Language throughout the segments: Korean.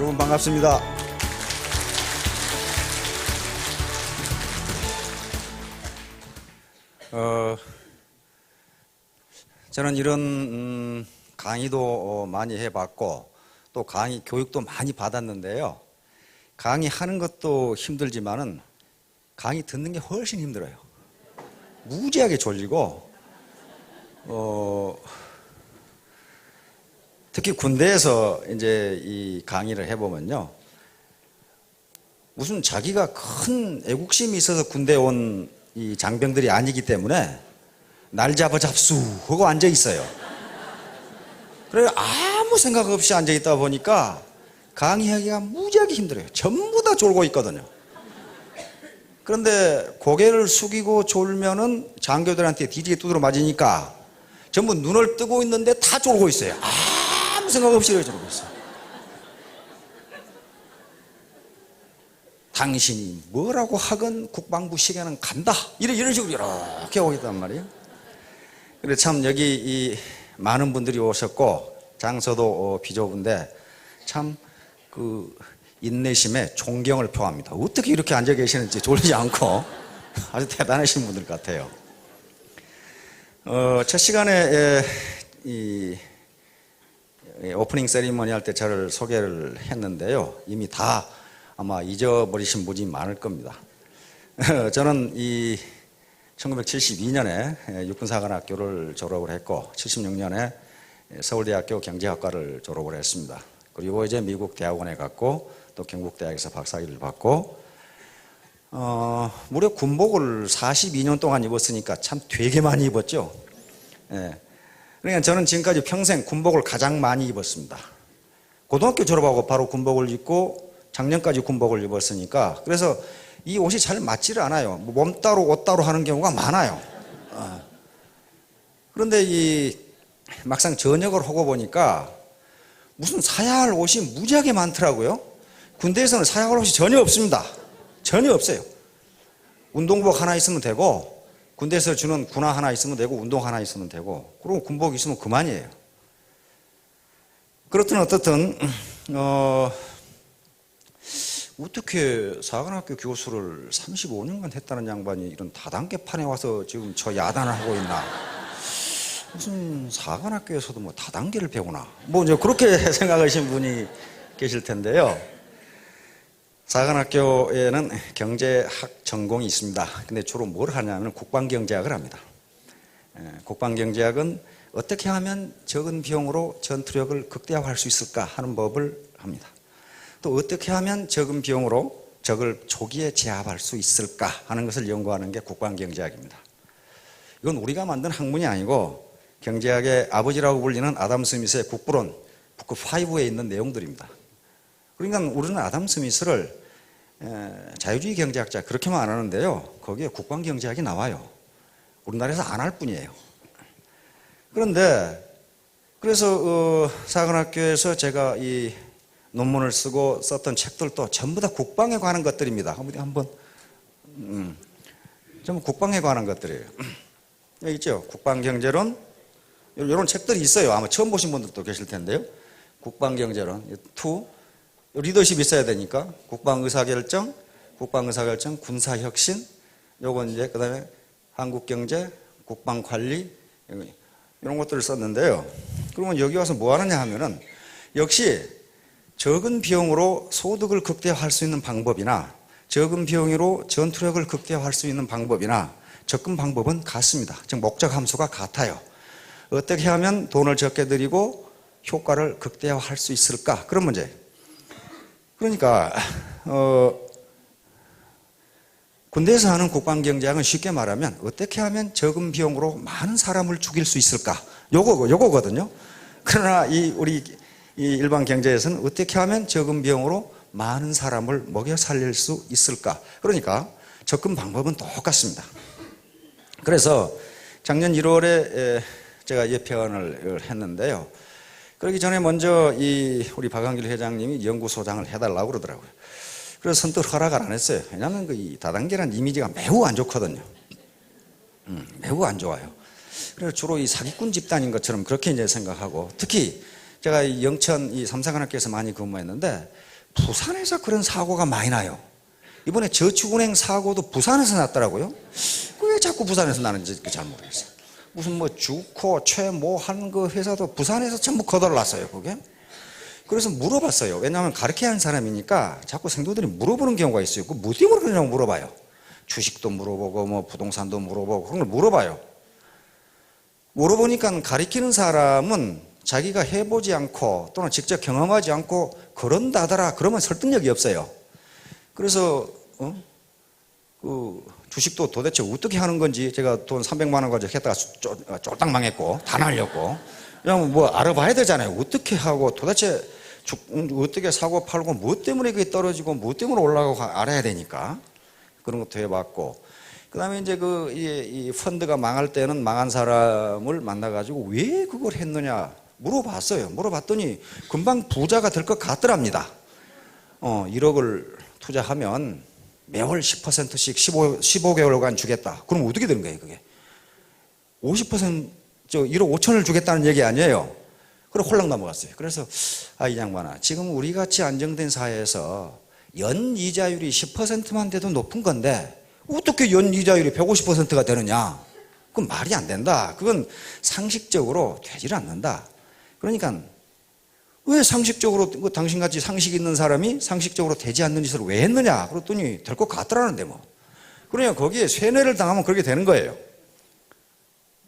여러분 반갑습니다. 저는 이런 강의도 많이 해봤고 또 강의 교육도 많이 받았는데요. 강의하는 것도 힘들지만은 강의 듣는 게 훨씬 힘들어요. 무지하게 졸리고 특히 군대에서 이제 이 강의를 해보면요, 무슨 자기가 큰 애국심이 있어서 군대에 온 이 장병들이 아니기 때문에 날 잡아 잡수 하고 앉아 있어요. 그래서 아무 생각 없이 앉아 있다 보니까 강의하기가 무지하게 힘들어요. 전부 다 졸고 있거든요. 그런데 고개를 숙이고 졸면은 장교들한테 뒤지게 두드려 맞으니까 전부 눈을 뜨고 있는데 다 졸고 있어요. 아무 생각 없이 졸고 있어요. 당신이 뭐라고 하건 국방부 시계는 간다. 이런 식으로 이렇게 하고 있단 말이에요. 그래서 참 여기 이 많은 분들이 오셨고 장소도 비좁은데 참 그 인내심에 존경을 표합니다. 어떻게 이렇게 앉아 계시는지 졸리지 않고 아주 대단하신 분들 같아요. 첫 시간에 이 오프닝 세리머니 할 때 저를 소개를 했는데요. 이미 다 아마 잊어버리신 분이 많을 겁니다. 저는 이 1972년에 육군사관학교를 졸업을 했고 76년에 서울대학교 경제학과를 졸업을 했습니다. 그리고 이제 미국 대학원에 갔고 또 경북대학에서 박사학위를 받고 무려 군복을 42년 동안 입었으니까 참 되게 많이 입었죠. 그러니까 저는 지금까지 평생 군복을 가장 많이 입었습니다. 고등학교 졸업하고 바로 군복을 입고 작년까지 군복을 입었으니까 그래서 이 옷이 잘 맞지를 않아요. 몸 따로 옷 따로 하는 경우가 많아요. 그런데 이 막상 전역을 하고 보니까 무슨 사야 할 옷이 무지하게 많더라고요. 군대에서는 사야 할 옷이 전혀 없습니다. 전혀 없어요. 운동복 하나 있으면 되고 군대에서 주는 군화 하나 있으면 되고 운동 하나 있으면 되고 그리고 군복 있으면 그만이에요. 그렇든 어떻든 어떻게 사관학교 교수를 35년간 했다는 양반이 이런 다단계판에 와서 지금 저 야단을 하고 있나. 무슨 사관학교에서도 뭐 다단계를 배우나. 뭐 이제 그렇게 생각하시는 분이 계실 텐데요. 사관학교에는 경제학 전공이 있습니다. 근데 주로 뭘 하냐면 국방경제학을 합니다. 국방경제학은 어떻게 하면 적은 비용으로 전투력을 극대화할 수 있을까 하는 법을 합니다. 또 어떻게 하면 적은 비용으로 적을 초기에 제압할 수 있을까 하는 것을 연구하는 게 국방경제학입니다. 이건 우리가 만든 학문이 아니고 경제학의 아버지라고 불리는 아담 스미스의 국부론, 북크 5에 있는 내용들입니다. 그러니까 우리는 아담 스미스를 자유주의 경제학자 그렇게만 안 하는데요. 거기에 국방경제학이 나와요. 우리나라에서 안 할 뿐이에요. 그런데 그래서 사관학교에서 제가 이 논문을 쓰고 썼던 책들도 전부 다 국방에 관한 것들입니다. 한번 전부 국방에 관한 것들이에요. 여기 있죠. 국방경제론 이런 책들이 있어요. 아마 처음 보신 분들도 계실 텐데요. 국방경제론 2 리더십이 있어야 되니까 국방의사결정, 군사혁신, 요건 이제 그다음에 한국경제, 국방관리 이런 것들을 썼는데요. 그러면 여기 와서 뭐 하느냐 하면은 역시 적은 비용으로 소득을 극대화할 수 있는 방법이나 적은 비용으로 전투력을 극대화할 수 있는 방법이나 접근 방법은 같습니다. 즉 목적 함수가 같아요. 어떻게 하면 돈을 적게 들이고 효과를 극대화할 수 있을까? 그런 문제. 그러니까 군대에서 하는 국방경제학은 쉽게 말하면 어떻게 하면 적은 비용으로 많은 사람을 죽일 수 있을까? 요거거든요. 그러나 우리 일반 경제에서는 어떻게 하면 적은 비용으로 많은 사람을 먹여 살릴 수 있을까? 그러니까 접근 방법은 똑같습니다. 그래서 작년 1월에 제가 예편을 했는데요. 그러기 전에 먼저 우리 박한길 회장님이 연구소장을 해달라고 그러더라고요. 그래서 선뜻 허락을 안 했어요. 왜냐하면 이 다단계라는 이미지가 매우 안 좋거든요. 매우 안 좋아요. 그래서 주로 이 사기꾼 집단인 것처럼 그렇게 이제 생각하고, 특히 제가 이 영천 이 삼사관학교에서 많이 근무했는데 부산에서 그런 사고가 많이 나요. 이번에 저축은행 사고도 부산에서 났더라고요. 왜 자꾸 부산에서 나는지 잘 모르겠어요. 무슨 뭐 주코, 최모 한 그 회사도 부산에서 전부 거덜났어요, 그게. 그래서 물어봤어요. 왜냐하면 가르쳐야 하는 사람이니까 자꾸 생도들이 물어보는 경우가 있어요. 그 뭐 때문에 그러냐고 물어봐요. 주식도 물어보고 뭐 부동산도 물어보고 그런 걸 물어봐요. 물어보니까 가르치는 사람은 자기가 해보지 않고 또는 직접 경험하지 않고 그런다더라 그러면 설득력이 없어요. 그래서 그 주식도 도대체 어떻게 하는 건지 제가 돈 300만 원 가지고 했다가 쫄딱 망했고 다 날렸고 그냥 뭐 알아봐야 되잖아요. 어떻게 하고 도대체 어떻게 사고 팔고 뭐 때문에 그게 떨어지고 뭐 때문에 올라가고 알아야 되니까 그런 것도 해봤고 그 다음에 이제 이 펀드가 망할 때는 망한 사람을 만나가지고 왜 그걸 했느냐 물어봤어요. 물어봤더니 금방 부자가 될 것 같더랍니다. 1억을 투자하면 매월 10%씩 15개월간 주겠다. 그럼 어떻게 되는 거예요, 그게? 50% 1억 5천을 주겠다는 얘기 아니에요. 그래 홀랑 넘어갔어요. 그래서 이 양반아, 지금 우리 같이 안정된 사회에서 연이자율이 10%만 돼도 높은 건데 어떻게 연이자율이 150%가 되느냐? 그건 말이 안 된다. 그건 상식적으로 되질 않는다. 그러니까 왜 상식적으로 당신같이 상식 있는 사람이 상식적으로 되지 않는 짓을 왜 했느냐? 그랬더니 될 것 같더라는데 뭐. 그러니까 거기에 세뇌를 당하면 그렇게 되는 거예요.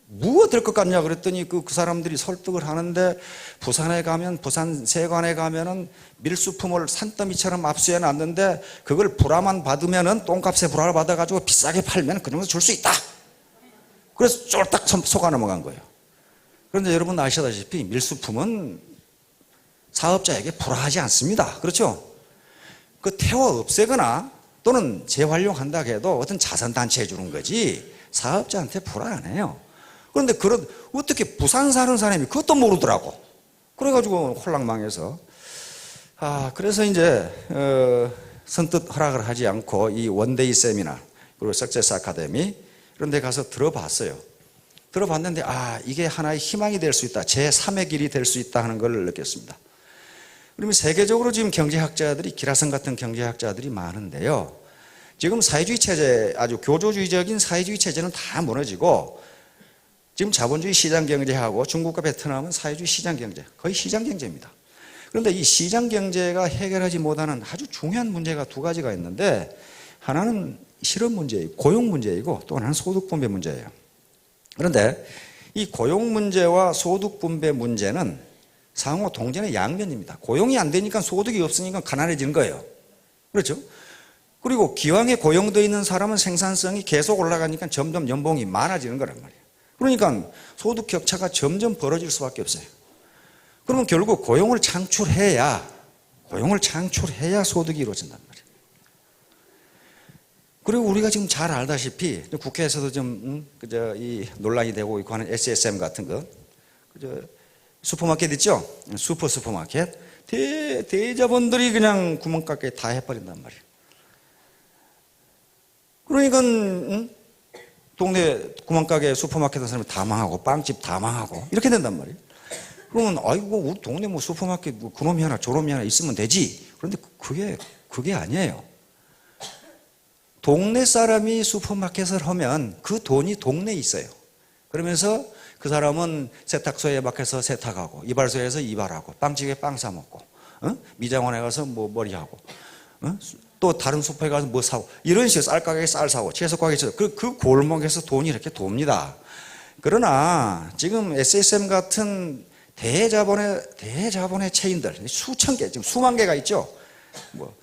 뭐가 될 것 같냐 그랬더니 그 사람들이 설득을 하는데 부산에 가면 부산 세관에 가면은 밀수품을 산더미처럼 압수해 놨는데 그걸 불화만 받으면은 똥값에 불화를 받아가지고 비싸게 팔면 그 정도 줄 수 있다. 그래서 쫄딱 속아 넘어간 거예요. 그런데 여러분 아시다시피 밀수품은 사업자에게 불화하지 않습니다. 그렇죠? 그 태워 없애거나 또는 재활용한다 해도 어떤 자선단체에 주는 거지 사업자한테 불화 안 해요. 그런데 어떻게 부산 사는 사람이 그것도 모르더라고. 그래가지고 홀랑망해서. 그래서 이제, 선뜻 허락을 하지 않고 이 원데이 세미나, 그리고 석세스 아카데미, 이런 데 가서 들어봤어요. 들어봤는데, 이게 하나의 희망이 될 수 있다. 제3의 길이 될 수 있다 하는 걸 느꼈습니다. 그러면 세계적으로 지금 경제학자들이, 기라성 같은 경제학자들이 많은데요. 지금 사회주의 체제, 아주 교조주의적인 사회주의 체제는 다 무너지고, 지금 자본주의 시장경제하고 중국과 베트남은 사회주의 시장경제, 거의 시장경제입니다. 그런데 이 시장경제가 해결하지 못하는 아주 중요한 문제가 두 가지가 있는데 하나는 실업 문제이고 고용 문제이고 또 하나는 소득 분배 문제예요. 그런데 이 고용 문제와 소득 분배 문제는 상호 동전의 양면입니다. 고용이 안 되니까 소득이 없으니까 가난해지는 거예요. 그렇죠? 그리고 기왕에 고용되어 있는 사람은 생산성이 계속 올라가니까 점점 연봉이 많아지는 거란 말이에요. 그러니까 소득 격차가 점점 벌어질 수밖에 없어요. 그러면 결국 고용을 창출해야 소득이 이루어진단 말이에요. 그리고 우리가 지금 잘 알다시피 국회에서도 좀 이 논란이 되고 있고 하는 SSM 같은 거, 슈퍼마켓 있죠? 슈퍼마켓 대자본들이 그냥 구멍가게 다 해버린단 말이에요. 그러니까 동네 구멍가게 슈퍼마켓 하는 사람이 다 망하고 빵집 다 망하고 이렇게 된단 말이에요. 그러면 우리 동네 뭐 슈퍼마켓 뭐 그놈이 하나 저놈이 하나 있으면 되지. 그런데 그게 아니에요. 동네 사람이 슈퍼마켓을 하면 그 돈이 동네에 있어요. 그러면서 그 사람은 세탁소에 밖에서 세탁하고 이발소에서 이발하고 빵집에 빵 사 먹고 미장원에 가서 뭐 머리하고 또 다른 슈퍼에 가서 뭐 사고 이런 식으로 쌀가게에 쌀 사고 채소가게에서 그 골목에서 돈이 이렇게 돕니다. 그러나 지금 SSM 같은 대자본의 체인들 수천 개 지금 수만 개가 있죠. 뭐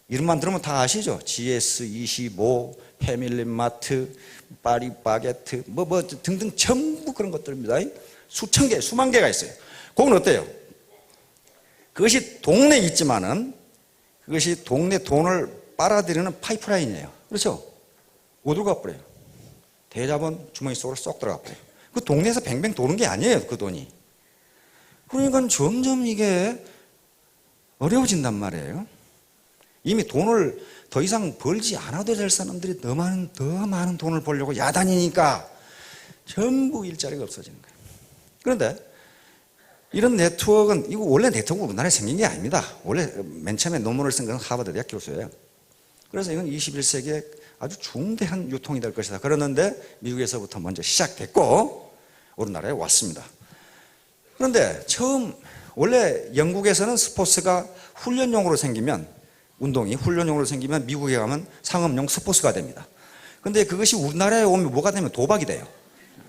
이름만 들으면 다 아시죠? GS25, 패밀리마트, 파리바게트 뭐 등등 전부 그런 것들입니다. 수천 개, 수만 개가 있어요. 그건 어때요? 그것이 동네에 있지만은 그것이 동네 돈을 빨아들이는 파이프라인이에요. 그렇죠? 어디로 가버려요? 대자본 주머니 속으로 쏙 들어가 버려요. 그 동네에서 뱅뱅 도는 게 아니에요, 그 돈이. 그러니까 점점 이게 어려워진단 말이에요. 이미 돈을 더 이상 벌지 않아도 될 사람들이 더 많은 돈을 벌려고 야단이니까 전부 일자리가 없어지는 거예요. 그런데 이런 네트워크는, 이거 원래 네트워크 우리나라에 생긴 게 아닙니다. 원래 맨 처음에 논문을 쓴 것은 하버드 대학 교수예요. 그래서 이건 21세기에 아주 중대한 유통이 될 것이다. 그러는데 미국에서부터 먼저 시작됐고 우리나라에 왔습니다. 그런데 처음, 원래 영국에서는 스포츠가 훈련용으로 생기면, 운동이 훈련용으로 생기면 미국에 가면 상업용 스포츠가 됩니다. 근데 그것이 우리나라에 오면 뭐가 되면 도박이 돼요.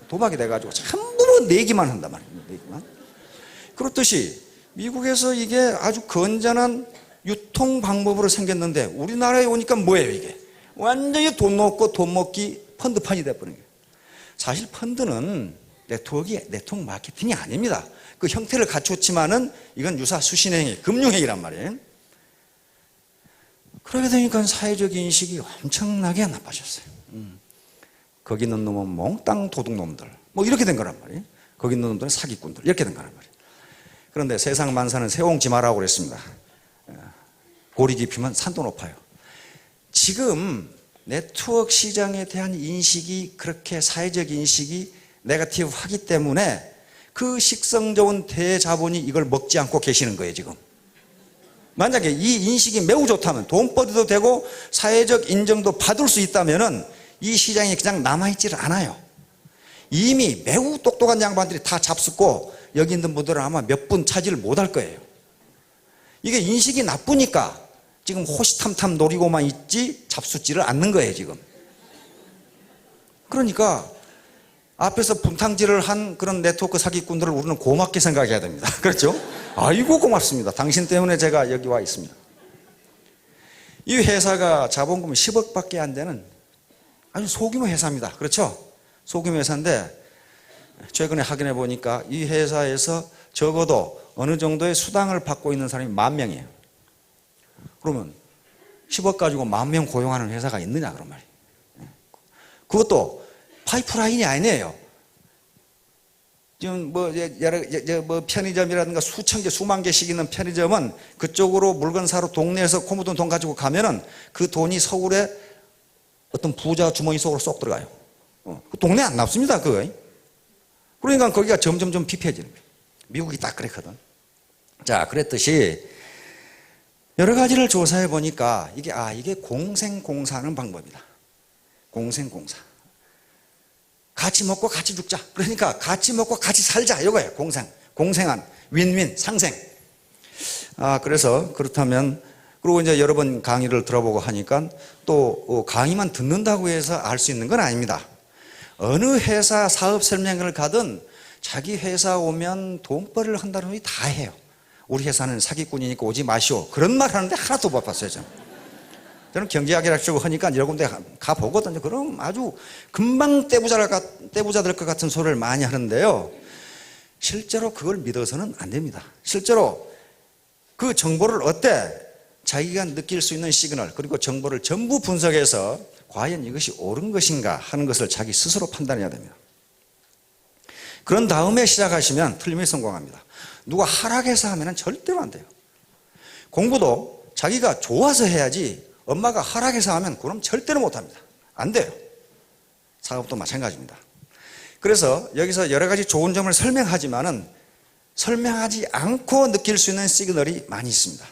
도박이 돼가지고 전부 내기만 한단 말이에요. 내기만. 그렇듯이 미국에서 이게 아주 건전한 유통 방법으로 생겼는데 우리나라에 오니까 뭐예요 이게? 완전히 돈 놓고 돈 먹기 펀드판이 돼버린 거예요. 사실 펀드는 네트워크 마케팅이 아닙니다. 그 형태를 갖췄지만은 이건 유사 수신행위, 금융행위란 말이에요. 그러게 되니까 사회적 인식이 엄청나게 나빠졌어요. 거기 있는 놈은 몽땅 도둑놈들, 뭐 이렇게 된 거란 말이에요. 거기 있는 놈들은 사기꾼들, 이렇게 된 거란 말이에요. 그런데 세상 만사는 새옹지마라고 그랬습니다. 고리 깊이면 산도 높아요. 지금 네트워크 시장에 대한 인식이, 그렇게 사회적 인식이 네거티브하기 때문에 그 식성 좋은 대자본이 이걸 먹지 않고 계시는 거예요 지금. 만약에 이 인식이 매우 좋다면, 돈벌이도 되고 사회적 인정도 받을 수 있다면은 이 시장이 그냥 남아있지를 않아요. 이미 매우 똑똑한 양반들이 다 잡숫고 여기 있는 분들은 아마 몇 분 차지를 못할 거예요. 이게 인식이 나쁘니까 지금 호시탐탐 노리고만 있지 잡숫지를 않는 거예요 지금. 그러니까 앞에서 분탕질을 한 그런 네트워크 사기꾼들을 우리는 고맙게 생각해야 됩니다. 그렇죠? 아이고 고맙습니다. 당신 때문에 제가 여기 와 있습니다. 이 회사가 자본금 10억밖에 안 되는 아주 소규모 회사입니다. 그렇죠? 소규모 회사인데 최근에 확인해 보니까 이 회사에서 적어도 어느 정도의 수당을 받고 있는 사람이 10,000명이에요. 그러면 10억 가지고 10,000명 고용하는 회사가 있느냐 그런 말이에요. 그것도 파이프라인이 아니에요. 지금 뭐 편의점이라든가 수천 개, 수만 개씩 있는 편의점은 그쪽으로 물건 사러 동네에서 코 묻은 돈 가지고 가면은 그 돈이 서울에 어떤 부자 주머니 속으로 쏙 들어가요. 그 동네 안 남습니다, 그거. 그러니까 거기가 점점 피폐해지는 거예요. 미국이 딱 그랬거든. 자, 그랬듯이 여러 가지를 조사해 보니까 이게 공생공사하는 방법이다. 공생공사. 같이 먹고 같이 죽자. 그러니까 같이 먹고 같이 살자. 이거예요. 공생한, 윈윈, 상생. 그래서 그렇다면, 그리고 이제 여러 번 강의를 들어보고 하니까 또 강의만 듣는다고 해서 알 수 있는 건 아닙니다. 어느 회사 사업 설명회를 가든 자기 회사 오면 돈벌이를 한다는 분이 다 해요. 우리 회사는 사기꾼이니까 오지 마시오. 그런 말 하는데 하나도 못 봤어요, 저는 경제학이라 쓰고 하니까 여러 군데 가보거든요. 그럼 아주 금방 떼부자 될 것 같은 소리를 많이 하는데요. 실제로 그걸 믿어서는 안 됩니다. 실제로 그 정보를 자기가 느낄 수 있는 시그널, 그리고 정보를 전부 분석해서 과연 이것이 옳은 것인가 하는 것을 자기 스스로 판단해야 됩니다. 그런 다음에 시작하시면 틀림없이 성공합니다. 누가 하락해서 하면 절대로 안 돼요. 공부도 자기가 좋아서 해야지 엄마가 하락해서 하면 그럼 절대로 못합니다. 안 돼요. 사업도 마찬가지입니다. 그래서 여기서 여러 가지 좋은 점을 설명하지만은 설명하지 않고 느낄 수 있는 시그널이 많이 있습니다.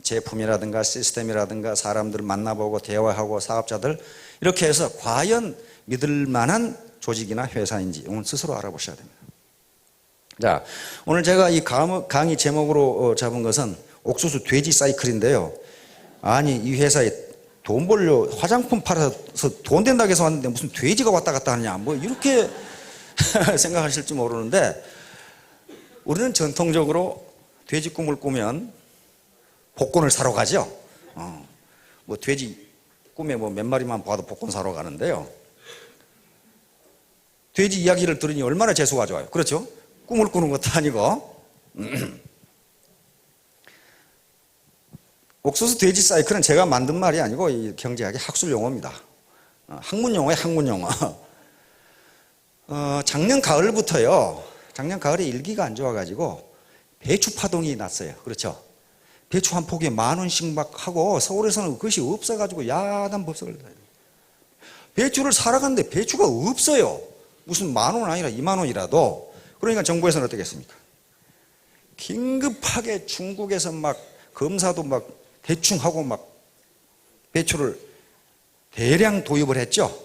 제품이라든가 시스템이라든가 사람들을 만나보고 대화하고 사업자들, 이렇게 해서 과연 믿을 만한 조직이나 회사인지 오늘 스스로 알아보셔야 됩니다. 자, 오늘 제가 이 강의 제목으로 잡은 것은 옥수수 돼지 사이클인데요. 아니, 이 회사에 돈 벌려 화장품 팔아서 돈 된다고 해서 왔는데 무슨 돼지가 왔다 갔다 하느냐, 뭐 이렇게 생각하실지 모르는데, 우리는 전통적으로 돼지 꿈을 꾸면 복권을 사러 가죠. 뭐 돼지 꿈에 뭐 몇 마리만 봐도 복권 사러 가는데요. 돼지 이야기를 들으니 얼마나 재수가 좋아요. 그렇죠? 꿈을 꾸는 것도 아니고. 옥수수 돼지 사이클은 제가 만든 말이 아니고 이 경제학의 학술 용어입니다. 학문 용어예요, 학문 용어. 작년 가을부터요. 작년 가을에 일기가 안 좋아가지고 배추 파동이 났어요. 그렇죠? 배추 한 포기에 10,000원씩 막 하고 서울에서는 그것이 없어가지고 야단 법석을 내요. 배추를 사러 갔는데 배추가 없어요. 무슨 10,000원 아니라 20,000원이라도. 그러니까 정부에서는 어떻게 했습니까? 긴급하게 중국에서 막 검사도 막 대충 하고 막 배추를 대량 도입을 했죠.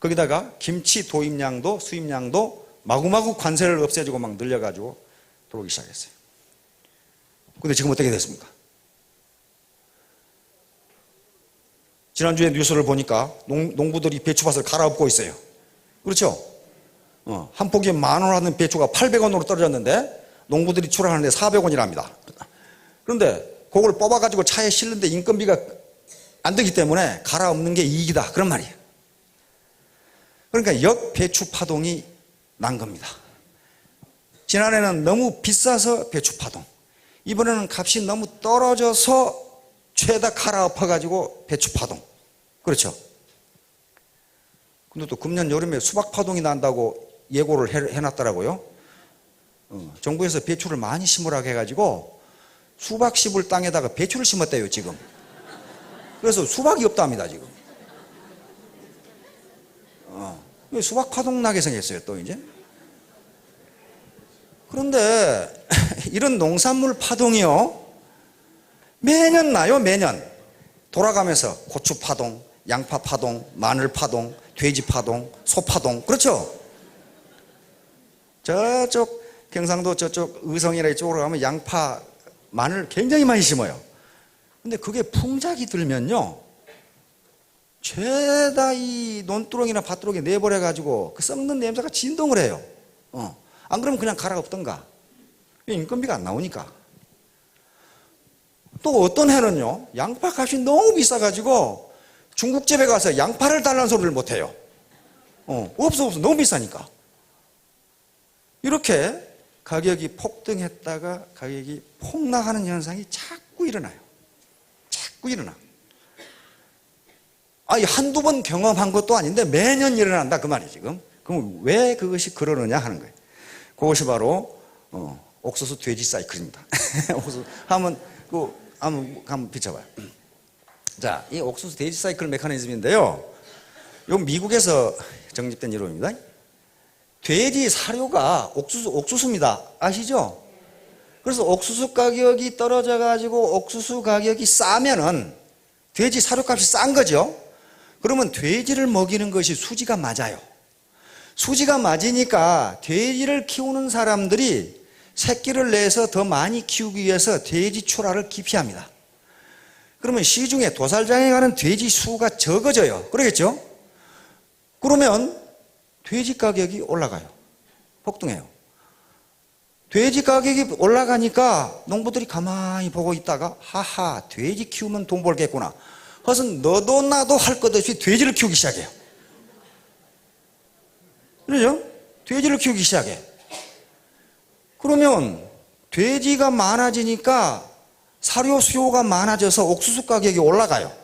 거기다가 김치 도입량도 수입량도 마구마구 관세를 없애주고 막 늘려가지고 들어오기 시작했어요. 근데 지금 어떻게 됐습니까? 지난주에 뉴스를 보니까 농부들이 배추밭을 갈아엎고 있어요. 그렇죠? 한 포기에 10,000원 하는 배추가 800원으로 떨어졌는데 농부들이 출하하는데 400원이랍니다. 그런데 그걸 뽑아가지고 차에 실는데 인건비가 안 되기 때문에 갈아엎는 게 이익이다. 그런 말이에요. 그러니까 역배추 파동이 난 겁니다. 지난해는 너무 비싸서 배추 파동, 이번에는 값이 너무 떨어져서 죄다 갈아엎어가지고 배추 파동. 그렇죠? 근데 또 금년 여름에 수박 파동이 난다고 예고를 해놨더라고요. 정부에서 배추를 많이 심으라고 해가지고 수박 심을 땅에다가 배추를 심었대요 지금. 그래서 수박이 없답니다 지금. 수박 파동 나게 생겼어요 또 이제. 그런데 이런 농산물 파동이요 매년 나요. 매년 돌아가면서 고추 파동, 양파 파동, 마늘 파동, 돼지 파동, 소 파동. 그렇죠? 저쪽 경상도 저쪽 의성이나 이쪽으로 가면 양파, 마늘 굉장히 많이 심어요. 근데 그게 풍작이 들면요 죄다 이 논두렁이나 밭두렁에 내버려 가지고 그 썩는 냄새가 진동을 해요. 안 그러면 그냥 갈아엎던가. 인건비가 안 나오니까. 또 어떤 해는요 양파 값이 너무 비싸가지고 중국집에 가서 양파를 달라는 소리를 못해요. 없어 너무 비싸니까. 이렇게 가격이 폭등했다가 가격이 폭락하는 현상이 자꾸 일어나요. 자꾸 일어나. 한두 번 경험한 것도 아닌데 매년 일어난다 그 말이 지금. 그럼 왜 그것이 그러느냐 하는 거예요. 그것이 바로 옥수수 돼지 사이클입니다. 옥수수 한번 비춰봐요. 자, 이 옥수수 돼지 사이클 메커니즘인데요. 이 미국에서 정립된 이론입니다. 돼지 사료가 옥수수입니다. 아시죠? 그래서 옥수수 가격이 떨어져 가지고 옥수수 가격이 싸면은 돼지 사료값이 싼 거죠. 그러면 돼지를 먹이는 것이 수지가 맞아요. 수지가 맞으니까 돼지를 키우는 사람들이 새끼를 내서 더 많이 키우기 위해서 돼지 출하를 기피합니다. 그러면 시중에 도살장에 가는 돼지 수가 적어져요. 그러겠죠? 그러면 돼지 가격이 올라가요. 폭등해요. 돼지 가격이 올라가니까 농부들이 가만히 보고 있다가 하하 돼지 키우면 돈 벌겠구나. 그래서 너도 나도 할 것 없이 돼지를 키우기 시작해요. 그렇죠? 돼지를 키우기 시작해. 그러면 돼지가 많아지니까 사료 수요가 많아져서 옥수수 가격이 올라가요.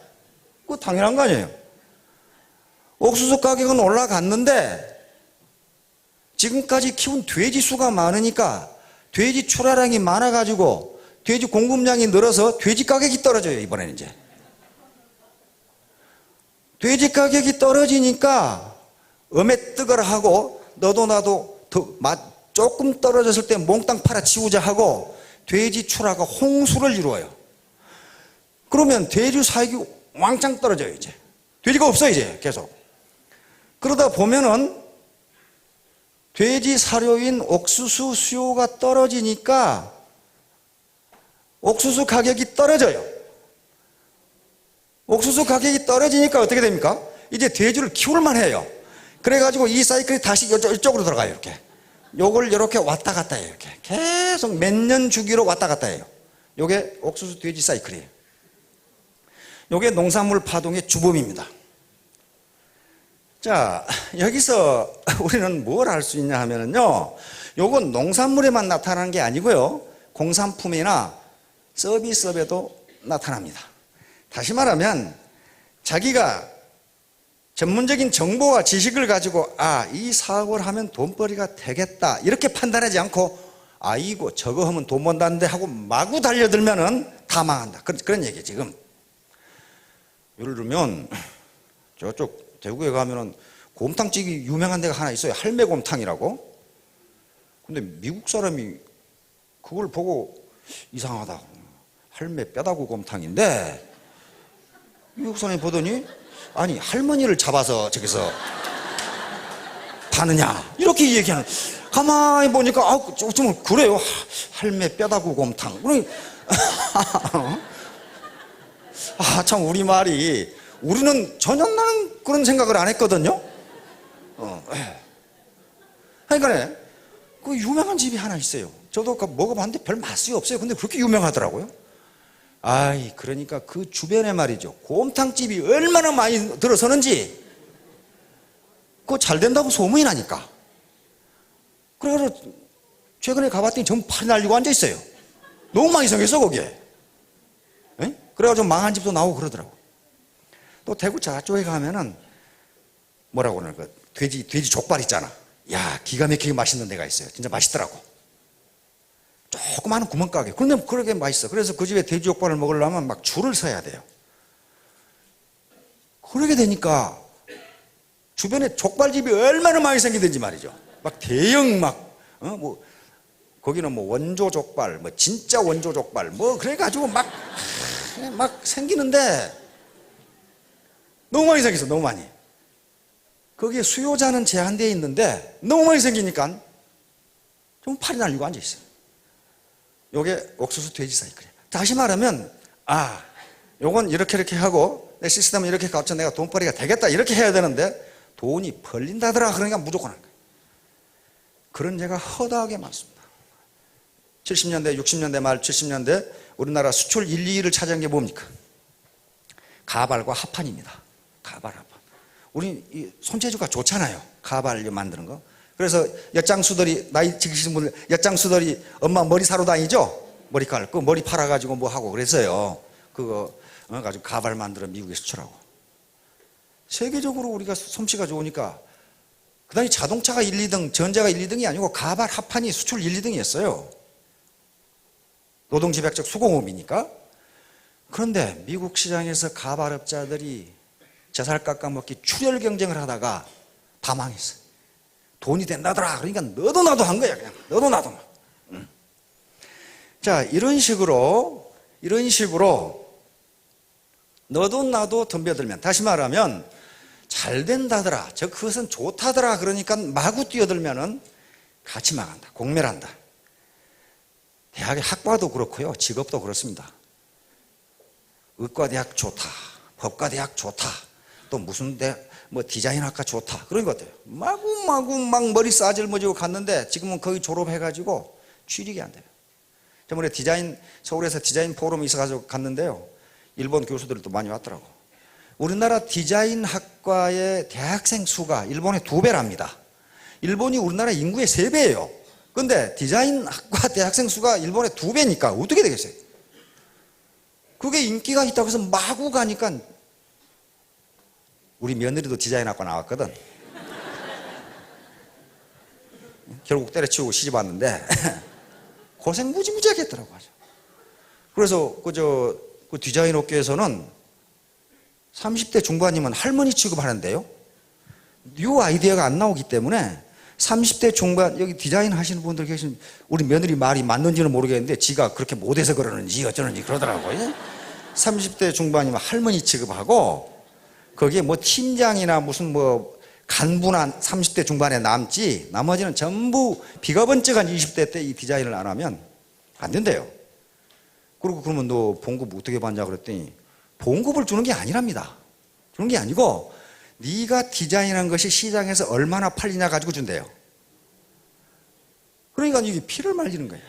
그거 당연한 거 아니에요. 옥수수 가격은 올라갔는데 지금까지 키운 돼지 수가 많으니까 돼지 출하량이 많아가지고 돼지 공급량이 늘어서 돼지 가격이 떨어져요. 이번에는 이제 돼지 가격이 떨어지니까 어메뜨거라 하고 너도 나도 조금 떨어졌을 때 몽땅 팔아치우자 하고 돼지 출하가 홍수를 이루어요. 그러면 돼지 사육이 왕창 떨어져요. 이제 돼지가 없어요. 이제 계속. 그러다 보면은 돼지 사료인 옥수수 수요가 떨어지니까 옥수수 가격이 떨어져요. 옥수수 가격이 떨어지니까 어떻게 됩니까? 이제 돼지를 키울 만해요. 그래가지고 이 사이클이 다시 이쪽으로 들어가요. 이렇게 요걸 이렇게 왔다 갔다 해요. 이렇게 계속 몇 년 주기로 왔다 갔다 해요. 요게 옥수수 돼지 사이클이에요. 요게 농산물 파동의 주범입니다. 자, 여기서 우리는 뭘 알 수 있냐 하면은요, 요건 농산물에만 나타나는 게 아니고요, 공산품이나 서비스업에도 나타납니다. 다시 말하면 자기가 전문적인 정보와 지식을 가지고 이 사업을 하면 돈벌이가 되겠다 이렇게 판단하지 않고 이거 저거 하면 돈 번다는데 하고 마구 달려들면은 다 망한다. 그런 얘기예요 지금. 예를 들면 저쪽 대구에 가면은 곰탕집이 유명한 데가 하나 있어요. 할매곰탕이라고. 근데 미국 사람이 그걸 보고 이상하다. 할매 뼈다구 곰탕인데 이 목사님 보더니 아니 할머니를 잡아서 저기서 파느냐 이렇게 얘기하는. 가만히 보니까 좀 그래요. 할매 뼈다구 곰탕. 그러니 참 우리말이 우리는 전혀 나는 그런 생각을 안 했거든요. 그러니까 그 유명한 집이 하나 있어요. 저도 먹어봤는데 별 맛이 없어요. 근데 그렇게 유명하더라고요. 그러니까 그 주변에 말이죠. 곰탕집이 얼마나 많이 들어서는지 그거 잘 된다고 소문이 나니까. 그래서 최근에 가봤더니 전부 팔이 날리고 앉아있어요. 너무 많이 생겼어 거기에. 그래가지고 망한 집도 나오고 그러더라고. 또 대구 저쪽에 가면은 뭐라고 그러나 그 돼지 족발 있잖아. 야, 기가 막히게 맛있는 데가 있어요. 진짜 맛있더라고. 조그마한 구멍가게. 그런데 그렇게 맛있어. 그래서 그 집에 돼지 족발을 먹으려면 막 줄을 서야 돼요. 그러게 되니까 주변에 족발집이 얼마나 많이 생기든지 말이죠. 막 대형 뭐 거기는 뭐 원조 족발, 뭐 진짜 원조 족발, 뭐 그래가지고 막 생기는데 너무 많이 생겼어. 너무 많이. 거기에 수요자는 제한되어 있는데 너무 많이 생기니까 좀 팔이 날리고 앉아있어요. 요게 옥수수 돼지 사이클이에요. 다시 말하면 요건 이렇게 하고 내 시스템은 이렇게 갖춰 내가 돈벌이가 되겠다 이렇게 해야 되는데 돈이 벌린다더라. 그러니까 무조건 한 거예요. 그런 예가 허다하게 많습니다. 70년대 60년대 말 70년대 우리나라 수출 1, 2위를 차지한 게 뭡니까? 가발과 합판입니다. 가발, 합판. 우리 이 손재주가 좋잖아요. 가발 만드는 거. 그래서 엿장수들이 나이 지키신 분들 엿장수들이 엄마 머리 사러 다니죠. 머리칼 그 머리 팔아가지고 뭐 하고 그랬어요. 그거 가지고 가발 만들어 미국에 수출하고. 세계적으로 우리가 솜씨가 좋으니까 그다음에 자동차가 1, 2등, 전자가 1, 2등이 아니고 가발 합판이 수출 1, 2등이었어요. 노동집약적 수공업이니까. 그런데 미국 시장에서 가발업자들이 젖살 깎아먹기 출혈 경쟁을 하다가 다 망했어요. 돈이 된다더라. 그러니까 너도 나도 한 거야. 그냥 너도 나도. 자, 이런 식으로 너도 나도 덤벼들면, 다시 말하면 잘 된다더라, 그것은 좋다더라, 그러니까 마구 뛰어들면은 같이 망한다, 공멸한다. 대학의 학과도 그렇고요, 직업도 그렇습니다. 의과대학 좋다, 법과대학 좋다, 또 무슨 뭐 디자인학과 좋다, 그런 것 같아요. 마구 막 머리 싸질머지고 갔는데 지금은 거기 졸업해가지고 취직이 안 돼요. 저번에 서울에서 디자인 포럼이 있어가지고 갔는데요, 일본 교수들도 많이 왔더라고. 우리나라 디자인 학과의 대학생 수가 일본의 2배랍니다. 일본이 우리나라 인구의 3배예요. 근데 디자인 학과 대학생 수가 일본의 2배니까 어떻게 되겠어요? 그게 인기가 있다고 해서 마구 가니까, 우리 며느리도 디자인 학과 나왔거든. 결국 때려치우고 시집 왔는데 고생 무지무지하게 했더라고. 그래서 그 디자인 업계에서는 30대 중반이면 할머니 취급하는데요, 뉴 아이디어가 안 나오기 때문에 30대 중반, 여기 디자인 하시는 분들 계신, 우리 며느리 말이 맞는지는 모르겠는데 지가 그렇게 못해서 그러는지 어쩌는지 그러더라고요. 30대 중반이면 할머니 취급하고, 거기에 뭐 팀장이나 무슨 뭐 간부나 30대 중반에 남지, 나머지는 전부 비가번쩍한 20대 때 이 디자인을 안 하면 안 된대요. 그리고 그러면 너 봉급 어떻게 받냐 그랬더니, 봉급을 주는 게 아니랍니다. 주는 게 아니고 네가 디자인한 것이 시장에서 얼마나 팔리냐 가지고 준대요. 그러니까 이게 피를 말리는 거예요.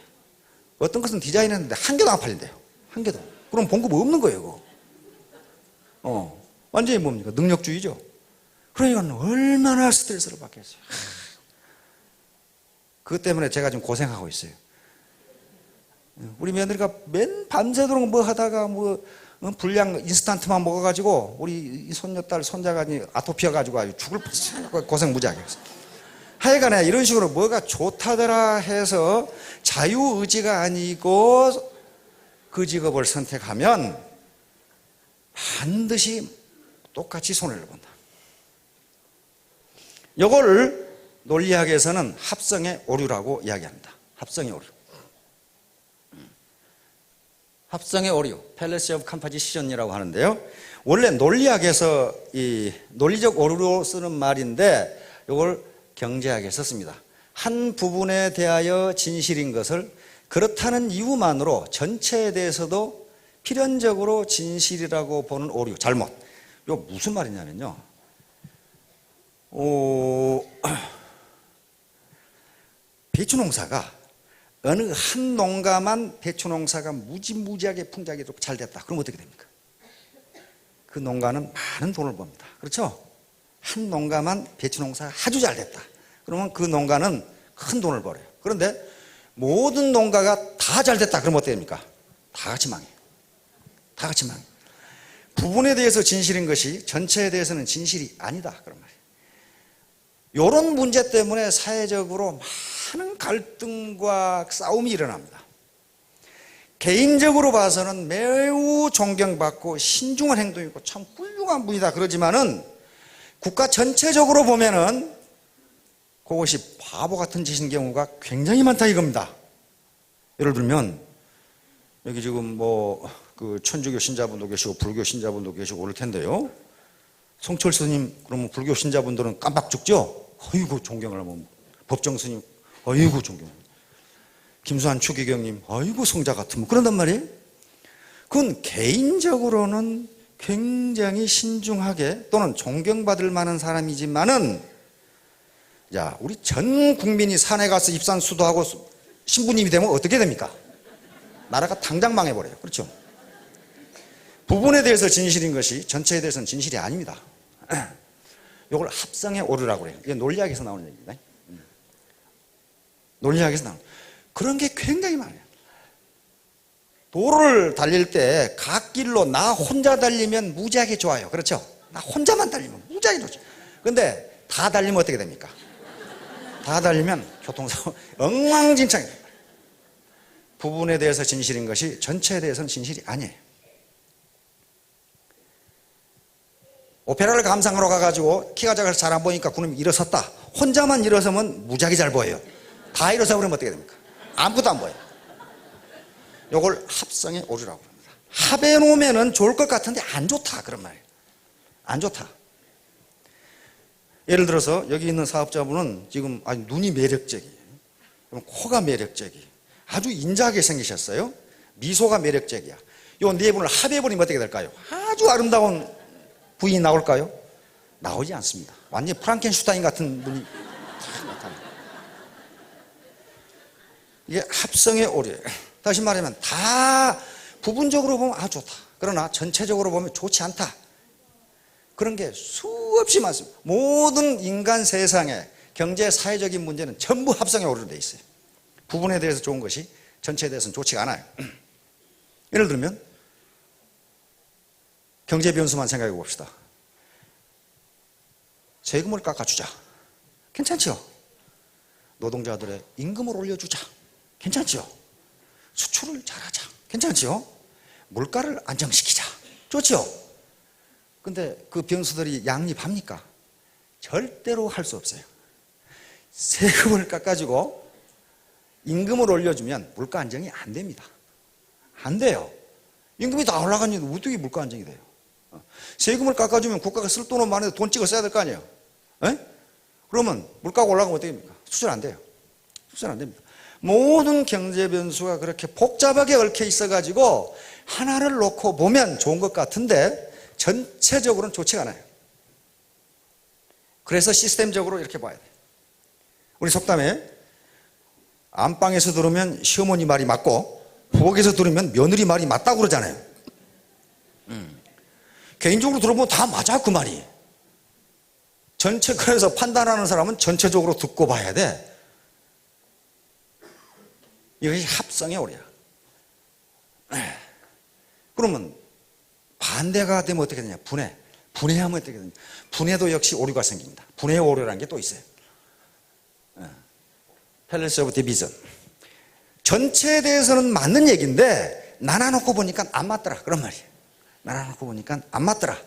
어떤 것은 디자인했는데 한 개도 안 팔린대요. 한 개도. 그럼 봉급 없는 거예요, 그거. 완전히 뭡니까? 능력주의죠. 그러니까 얼마나 스트레스를 받겠어요. 그것 때문에 제가 지금 고생하고 있어요. 우리 며느리가 밤새도록 뭐 하다가 불량 인스턴트만 먹어가지고 우리 손녀딸 손자가 아토피아 가지고 아주 죽을 고생 무지하게 했어요. 하여간에 이런 식으로 뭐가 좋다더라 해서 자유의지가 아니고 그 직업을 선택하면 반드시 똑같이 손해를 본다. 이걸 논리학에서는 합성의 오류라고 이야기합니다. 합성의 오류. 합성의 오류, fallacy of composition이라고 하는데요. 원래 논리학에서 이 논리적 오류로 쓰는 말인데 이걸 경제학에 썼습니다. 한 부분에 대하여 진실인 것을 그렇다는 이유만으로 전체에 대해서도 필연적으로 진실이라고 보는 오류, 잘못. 이거 무슨 말이냐면요. 배추 농사가 어느 한 농가만 배추 농사가 무지무지하게 풍작이 잘 됐다. 그럼 어떻게 됩니까? 그 농가는 많은 돈을 법니다. 그렇죠? 한 농가만 배추 농사가 아주 잘 됐다. 그러면 그 농가는 큰 돈을 벌어요. 그런데 모든 농가가 다 잘 됐다. 그럼 어떻게 됩니까? 다 같이 망해요. 다 같이 망해요. 부분에 대해서 진실인 것이 전체에 대해서는 진실이 아니다. 그런 말이에요. 이런 문제 때문에 사회적으로 많은 갈등과 싸움이 일어납니다. 개인적으로 봐서는 매우 존경받고 신중한 행동이고 참 훌륭한 분이다 그러지만은 국가 전체적으로 보면은 그것이 바보 같은 짓인 경우가 굉장히 많다 이겁니다. 예를 들면 여기 지금 그 천주교 신자분도 계시고 불교 신자분도 계시고 그럴 텐데요. 성철 스님 그러면 불교 신자분들은 깜빡 죽죠. 어이구 존경을 하면 법정 스님 어이구 존경. 김수환 추기경님 어이구 성자 같으면 그런단 말이에요. 그건 개인적으로는 굉장히 신중하게 또는 존경받을 만한 사람이지만은 자 우리 전 국민이 산에 가서 입산 수도하고 신부님이 되면 어떻게 됩니까? 나라가 당장 망해버려요. 그렇죠? 부분에 대해서 진실인 것이 전체에 대해서는 진실이 아닙니다. 이걸 합성의 오류라고 그래요. 이게 논리학에서 나오는 얘기입니다. 논리학에서 나오는 그런 게 굉장히 많아요. 도로를 달릴 때 갓길로 나 혼자 달리면 무지하게 좋아요. 그렇죠? 나 혼자만 달리면 무지하게 좋죠. 근데 다 달리면 어떻게 됩니까? 다 달리면 교통사고 엉망진창이에요. 부분에 대해서 진실인 것이 전체에 대해서는 진실이 아니에요. 오페라를 감상하러 가가지고 키가 작아서 잘 안 보이니까 그놈이 일어섰다. 혼자만 일어서면 무지하게 잘 보여요. 다 일어서 버리면 어떻게 됩니까? 아무것도 안 보여요. 이걸 합성의 오류라고 합니다. 합해놓으면 좋을 것 같은데 안 좋다 그런 말이에요. 안 좋다. 예를 들어서 여기 있는 사업자분은 지금 아주 눈이 매력적이에요. 코가 매력적이에요. 아주 인자하게 생기셨어요. 미소가 매력적이야. 이 네 분을 합해버리면 어떻게 될까요? 아주 아름다운 부인이 나올까요? 나오지 않습니다. 완전히 프랑켄슈타인 같은 분이 나타나요. 이게 합성의 오류예요. 다시 말하면 다 부분적으로 보면 좋다. 그러나 전체적으로 보면 좋지 않다. 그런 게 수없이 많습니다. 모든 인간 세상에 경제 사회적인 문제는 전부 합성의 오류로 되어 있어요. 부분에 대해서 좋은 것이 전체에 대해서는 좋지가 않아요. 예를 들면 경제 변수만 생각해 봅시다. 세금을 깎아주자. 괜찮죠? 노동자들의 임금을 올려주자. 괜찮죠? 수출을 잘하자. 괜찮죠? 물가를 안정시키자. 좋죠? 근데 그 변수들이 양립합니까? 절대로 할 수 없어요. 세금을 깎아주고 임금을 올려주면 물가 안정이 안 됩니다. 안 돼요. 임금이 다 올라가는데 어떻게 물가 안정이 돼요? 세금을 깎아주면 국가가 쓸 돈은 많은데 돈 찍어 써야 될 거 아니에요? 에? 그러면 물가가 올라가면 어떻게 됩니까? 수출 안 돼요. 수출 안 됩니다. 모든 경제 변수가 그렇게 복잡하게 얽혀 있어가지고 하나를 놓고 보면 좋은 것 같은데 전체적으로는 좋지가 않아요. 그래서 시스템적으로 이렇게 봐야 돼요. 우리 속담에 안방에서 들으면 시어머니 말이 맞고 부엌에서 들으면 며느리 말이 맞다고 그러잖아요. 개인적으로 들어보면 다 맞아 그 말이. 전체 그래서 판단하는 사람은 전체적으로 듣고 봐야 돼. 이것이 합성의 오류야. 그러면 반대가 되면 어떻게 되냐? 분해. 분해하면 어떻게 되냐? 분해도 역시 오류가 생깁니다. 분해의 오류라는 게 또 있어요. fallacy of division. 전체에 대해서는 맞는 얘기인데 나눠놓고 보니까 안 맞더라. 그런 말이에요. 나눠놓고 보니까 안 맞더라.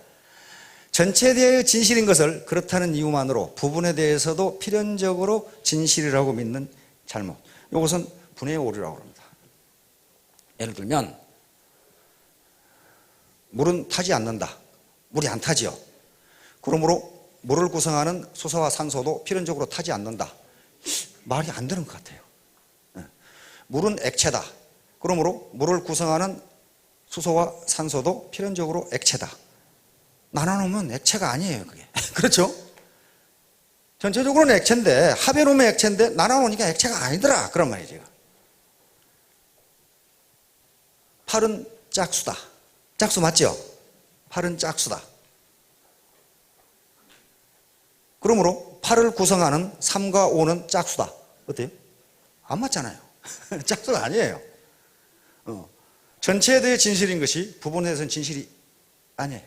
전체에 대해 진실인 것을 그렇다는 이유만으로 부분에 대해서도 필연적으로 진실이라고 믿는 잘못. 이것은 분해의 오류라고 합니다. 예를 들면 물은 타지 않는다. 물이 안 타지요. 그러므로 물을 구성하는 수소와 산소도 필연적으로 타지 않는다. 말이 안 되는 것 같아요. 물은 액체다. 그러므로 물을 구성하는 수소와 산소도 필연적으로 액체다. 나눠놓으면 액체가 아니에요, 그게. 그렇죠? 전체적으로는 액체인데, 합해놓으면 액체인데, 나눠놓으니까 액체가 아니더라. 그런 말이죠. 팔은 짝수다. 짝수 맞죠? 팔은 짝수다. 그러므로 8을 구성하는 3과 5는 짝수다. 어때요? 안 맞잖아요. 짝수가 아니에요. 전체에 대해 진실인 것이 부분에 대해서는 진실이 아니에요.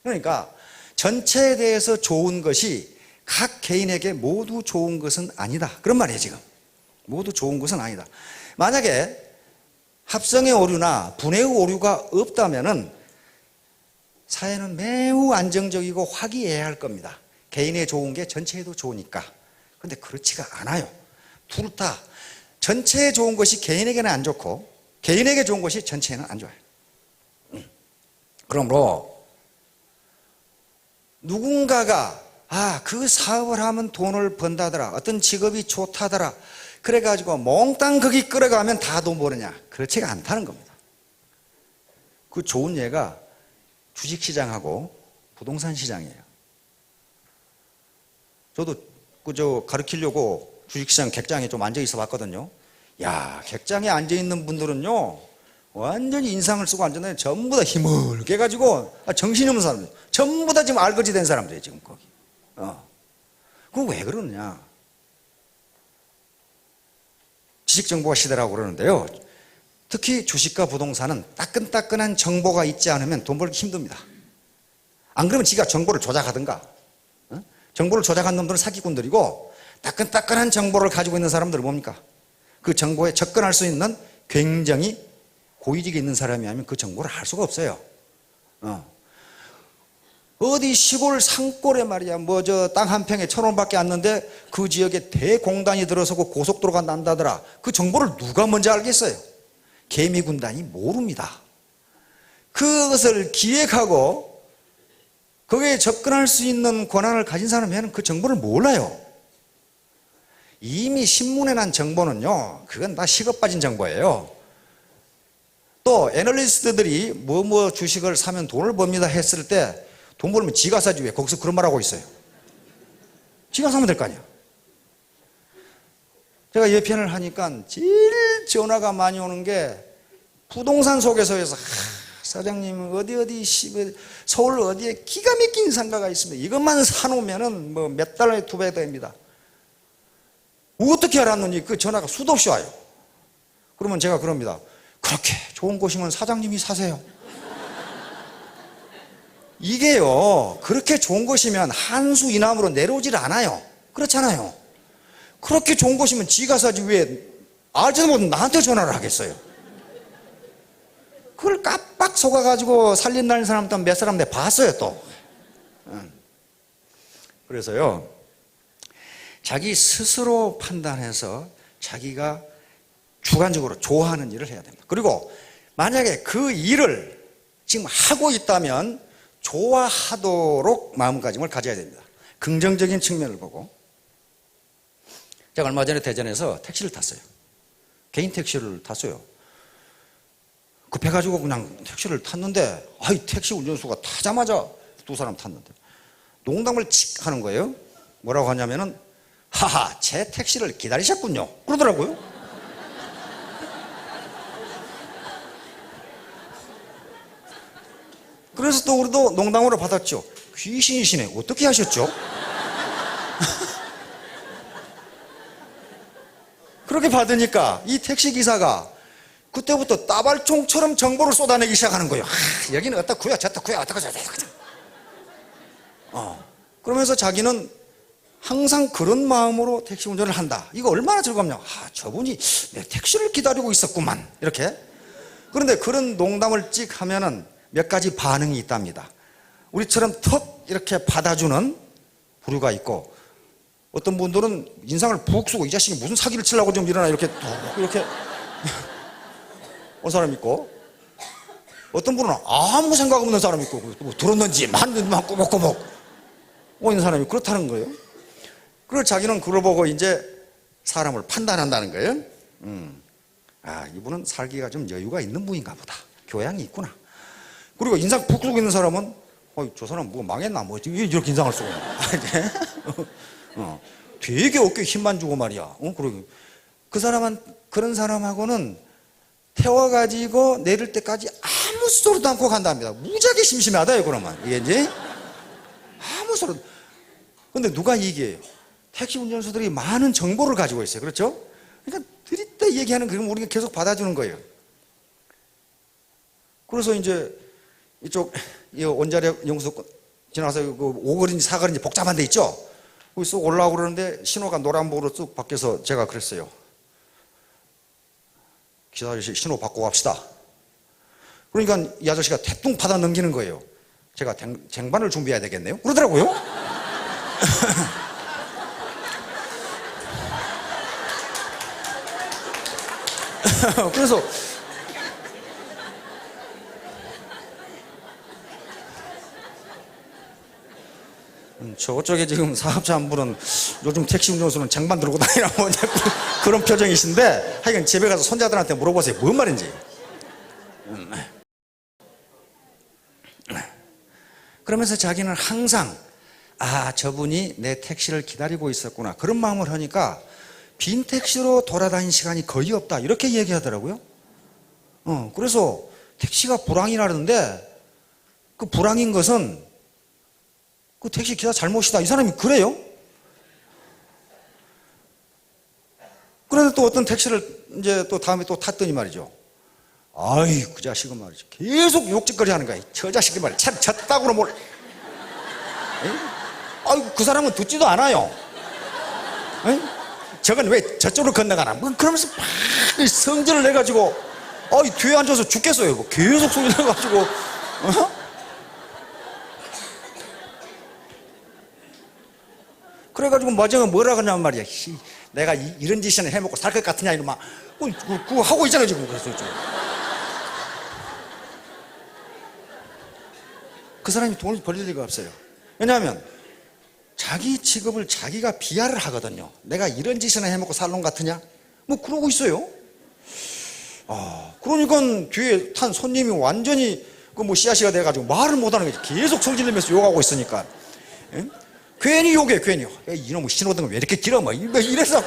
그러니까 전체에 대해서 좋은 것이 각 개인에게 모두 좋은 것은 아니다. 그런 말이에요, 지금. 모두 좋은 것은 아니다. 만약에 합성의 오류나 분해의 오류가 없다면은 사회는 매우 안정적이고 화기애애할 겁니다. 개인에 좋은 게 전체에도 좋으니까. 그런데 그렇지가 않아요. 둘 다 전체에 좋은 것이 개인에게는 안 좋고 개인에게 좋은 것이 전체에는 안 좋아요. 그러므로 누군가가 그 사업을 하면 돈을 번다더라. 어떤 직업이 좋다더라. 그래가지고 몽땅 거기 끌어가면 다 돈 버느냐. 그렇지가 않다는 겁니다. 그 좋은 예가 주식시장하고 부동산 시장이에요. 저도 그저 가르치려고 주식시장 객장에 좀 앉아 있어 봤거든요. 야, 객장에 앉아 있는 분들은요, 완전히 인상을 쓰고 앉았는데 전부 다 힘을 깨가지고 정신이 없는 사람들, 전부 다 지금 알거지 된 사람들이에요, 지금 거기. 그건 왜 그러느냐? 지식정보화 시대라고 그러는데요. 특히 주식과 부동산은 따끈따끈한 정보가 있지 않으면 돈 벌기 힘듭니다. 안 그러면 지가 정보를 조작하든가. 정보를 조작한 놈들은 사기꾼들이고, 따끈따끈한 정보를 가지고 있는 사람들은 뭡니까? 그 정보에 접근할 수 있는 굉장히 고위직에 있는 사람이 아니면 그 정보를 알 수가 없어요. 어디 시골 산골에 말이야, 땅 한 평에 1,000원밖에 안 는데 그 지역에 대공단이 들어서고 고속도로가 난다더라. 그 정보를 누가 먼저 알겠어요? 개미군단이 모릅니다. 그것을 기획하고 거기에 접근할 수 있는 권한을 가진 사람이면 그 정보를 몰라요. 이미 신문에 난 정보는요, 그건 다 식어 빠진 정보예요. 또 애널리스트들이 뭐 주식을 사면 돈을 법니다 했을 때 돈 벌면 지가 사지 왜 거기서 그런 말 하고 있어요? 지가 사면 될 거 아니야. 제가 예편을 하니까 제일 전화가 많이 오는 게 부동산 소개서에서 사장님 어디 서울 어디에 기가 막힌 상가가 있습니다. 이것만 사놓으면은 몇 달에 2배 됩니다. 어떻게 알았느니 그 전화가 수도 없이 와요. 그러면 제가 그럽니다. 그렇게 좋은 곳이면 사장님이 사세요. 이게요, 그렇게 좋은 곳이면 한수 이남으로 내려오질 않아요. 그렇잖아요. 그렇게 좋은 곳이면 지가 사지 왜 알지도 못한 나한테 전화를 하겠어요. 그걸 깜빡 속아가지고 살린다는 사람도 몇 사람 내가 봤어요, 또. 그래서요, 자기 스스로 판단해서 자기가 주관적으로 좋아하는 일을 해야 됩니다. 그리고 만약에 그 일을 지금 하고 있다면 좋아하도록 마음가짐을 가져야 됩니다. 긍정적인 측면을 보고. 제가 얼마 전에 대전에서 택시를 탔어요. 개인 택시를 탔어요. 급해가지고 그냥 택시를 탔는데 택시 운전수가 타자마자 2사람 탔는데 농담을 칙 하는 거예요. 뭐라고 하냐면은 하하, 제 택시를 기다리셨군요. 그러더라고요. 그래서 또 우리도 농담으로 받았죠. 귀신이시네. 어떻게 하셨죠? 그렇게 받으니까 이 택시기사가 그때부터 따발총처럼 정보를 쏟아내기 시작하는 거예요. 여기는 어떻고요, 저떻고요, 어떻고 저떻고. 그러면서 자기는 항상 그런 마음으로 택시 운전을 한다. 이거 얼마나 즐겁냐. 저분이 내 택시를 기다리고 있었구만. 이렇게. 그런데 그런 농담을 찍 하면은 몇 가지 반응이 있답니다. 우리처럼 턱 이렇게 받아주는 부류가 있고, 어떤 분들은 인상을 푹 쓰고 이 자식이 무슨 사기를 치려고 좀 일어나 이렇게 온 사람 있고, 어떤 분은 아무 생각 없는 사람이 있고, 뭐 들었는지 만든지만 꼬박꼬박 있는 사람이 그렇다는 거예요. 그리고 자기는 그걸 보고 이제 사람을 판단한다는 거예요. 아, 이분은 살기가 좀 여유가 있는 분인가 보다. 교양이 있구나. 그리고 인상 푹 쓰고 있는 사람은 저 사람 뭐 망했나 뭐 이렇게 인상을 쓰고 되게 어깨에 힘만 주고 말이야. 그리고 그 사람은 그런 사람하고는 태워가지고 내릴 때까지 아무 소리도 않고 간답니다. 무지하게 심심하다요. 그러면 이게 이제 아무 소리. 근데 누가 얘기해요? 택시 운전수들이 많은 정보를 가지고 있어요. 그렇죠? 그러니까 들이다 얘기하는 그럼 우리가 계속 받아주는 거예요. 그래서 이제 이쪽 원자력 연구소 지나가서 그 5거리인지 4거리인지 복잡한 데 있죠? 거기 쑥 올라오고 그러는데 신호가 노란불으로 쑥 바뀌어서 제가 그랬어요. 기사 아저씨 신호 바꾸고 갑시다. 그러니까 이 아저씨가 대뚱 받아 넘기는 거예요. 제가 쟁반을 준비해야 되겠네요. 그러더라고요. 그래서 저쪽에 지금 사업자 한 분은 요즘 택시 운전수는 쟁반 들고 다니라고 그런 표정이신데 하여간 집에 가서 손자들한테 물어보세요. 뭔 말인지. 그러면서 자기는 항상 저분이 내 택시를 기다리고 있었구나 그런 마음을 하니까 빈 택시로 돌아다닌 시간이 거의 없다 이렇게 얘기하더라고요. 그래서 택시가 불황이라는데 그 불황인 것은 그 택시 기사 잘못이다 이 사람이 그래요. 그런데 또 어떤 택시를 이제 또 다음에 또 탔더니 말이죠. 아이 그 자식은 말이죠. 계속 욕짓거리 하는 거야. 저 자식이 말이야. 참 졌다고는 뭘. 아이고 그 사람은 듣지도 않아요. 저건 왜 저쪽으로 건너가나. 뭐 그러면서 막 성질을 내가지고 뒤에 앉아서 죽겠어요. 뭐 계속 소리 내가지고 그래가지고 마지막에 뭐라 그러냐면 말이야. 내가 이런 짓이나 해먹고 살 것 같으냐 이러면 그거 하고 있잖아요 지금. 그래서 그 사람이 돈을 벌릴 리가 없어요. 왜냐하면 자기 직업을 자기가 비하를 하거든요. 내가 이런 짓이나 해먹고 살 놈 같으냐? 뭐 그러고 있어요. 그러니까 뒤에 탄 손님이 완전히 그 뭐 씨앗이가 돼가지고 말을 못하는 거지. 계속 성질내면서 욕하고 있으니까. 괜히 욕해 괜히. 이놈의 신호등은 왜 이렇게 길어? 뭐 이래서고.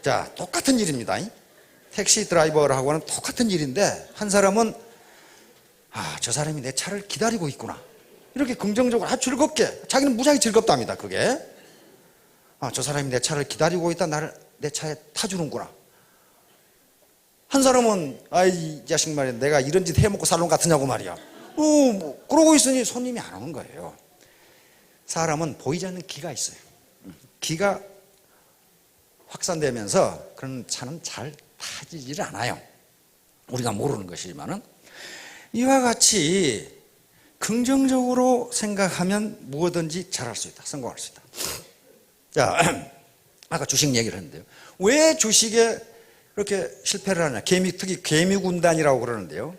자 똑같은 일입니다. 택시 드라이버하고는 똑같은 일인데 한 사람은 저 사람이 내 차를 기다리고 있구나 이렇게 긍정적으로 즐겁게 자기는 무지하게 즐겁답니다. 그게 저 사람이 내 차를 기다리고 있다 나를 내 차에 타주는구나. 한 사람은 이 자식 말이야 내가 이런 짓 해먹고 살 놈 같으냐고 말이야. 뭐 그러고 있으니 손님이 안 오는 거예요. 사람은 보이지 않는 기가 있어요. 기가 확산되면서 그런 차는 잘 타지질 않아요. 우리가 모르는 것이지만은 이와 같이 긍정적으로 생각하면 무엇든지 잘할 수 있다. 성공할 수 있다. 자, 아까 주식 얘기를 했는데요. 왜 주식에 그렇게 실패를 하냐. 특히 개미군단이라고 그러는데요.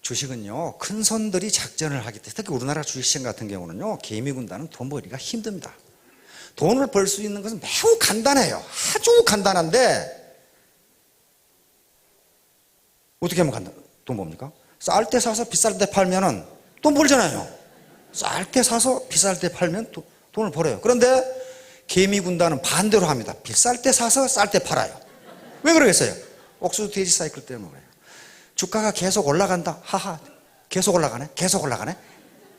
주식은요, 큰 손들이 작전을 하기 때문에 특히 우리나라 주식시장 같은 경우는요, 개미군단은 돈 벌기가 힘듭니다. 돈을 벌 수 있는 것은 매우 간단해요. 아주 간단한데 어떻게 하면 돈 봅니까? 쌀 때 사서 비쌀 때 팔면은 돈 벌잖아요. 쌀 때 사서 비쌀 때 팔면 돈을 벌어요. 그런데 개미군단은 반대로 합니다. 비쌀 때 사서 쌀 때 팔아요. 왜 그러겠어요? 옥수수 돼지 사이클 때문에 그래요. 주가가 계속 올라간다. 하하. 계속 올라가네. 계속 올라가네.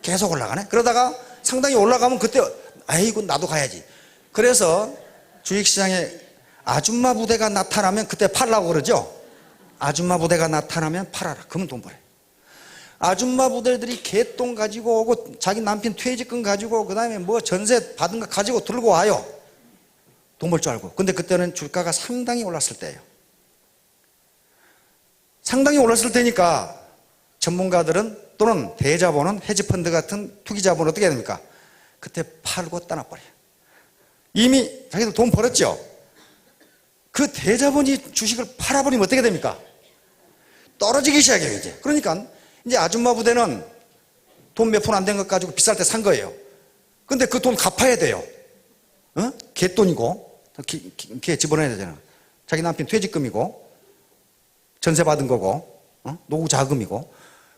계속 올라가네. 그러다가 상당히 올라가면 그때 아이고 나도 가야지. 그래서 주식시장에 아줌마 부대가 나타나면 그때 팔라고 그러죠. 아줌마 부대가 나타나면 팔아라. 그러면 돈 벌어요. 아줌마 부대들이 개똥 가지고 오고 자기 남편 퇴직금 가지고 그 다음에 뭐 전세 받은 거 가지고 들고 와요. 돈 벌 줄 알고. 근데 그때는 주가가 상당히 올랐을 때예요. 상당히 올랐을 때니까 전문가들은 또는 대자본은 헤지펀드 같은 투기자본은 어떻게 해야 됩니까? 그때 팔고 떠나버려요. 이미 자기들 돈 벌었죠. 그 대자본이 주식을 팔아버리면 어떻게 됩니까? 떨어지기 시작해요, 이제. 그러니까 이제 아줌마 부대는 돈 몇 푼 안 된 것 가지고 비쌀 때 산 거예요. 근데 그 돈 갚아야 돼요. 어? 걔돈이고, 걔 집어넣어야 되잖아. 자기 남편 퇴직금이고, 전세 받은 거고, 어? 노후 자금이고.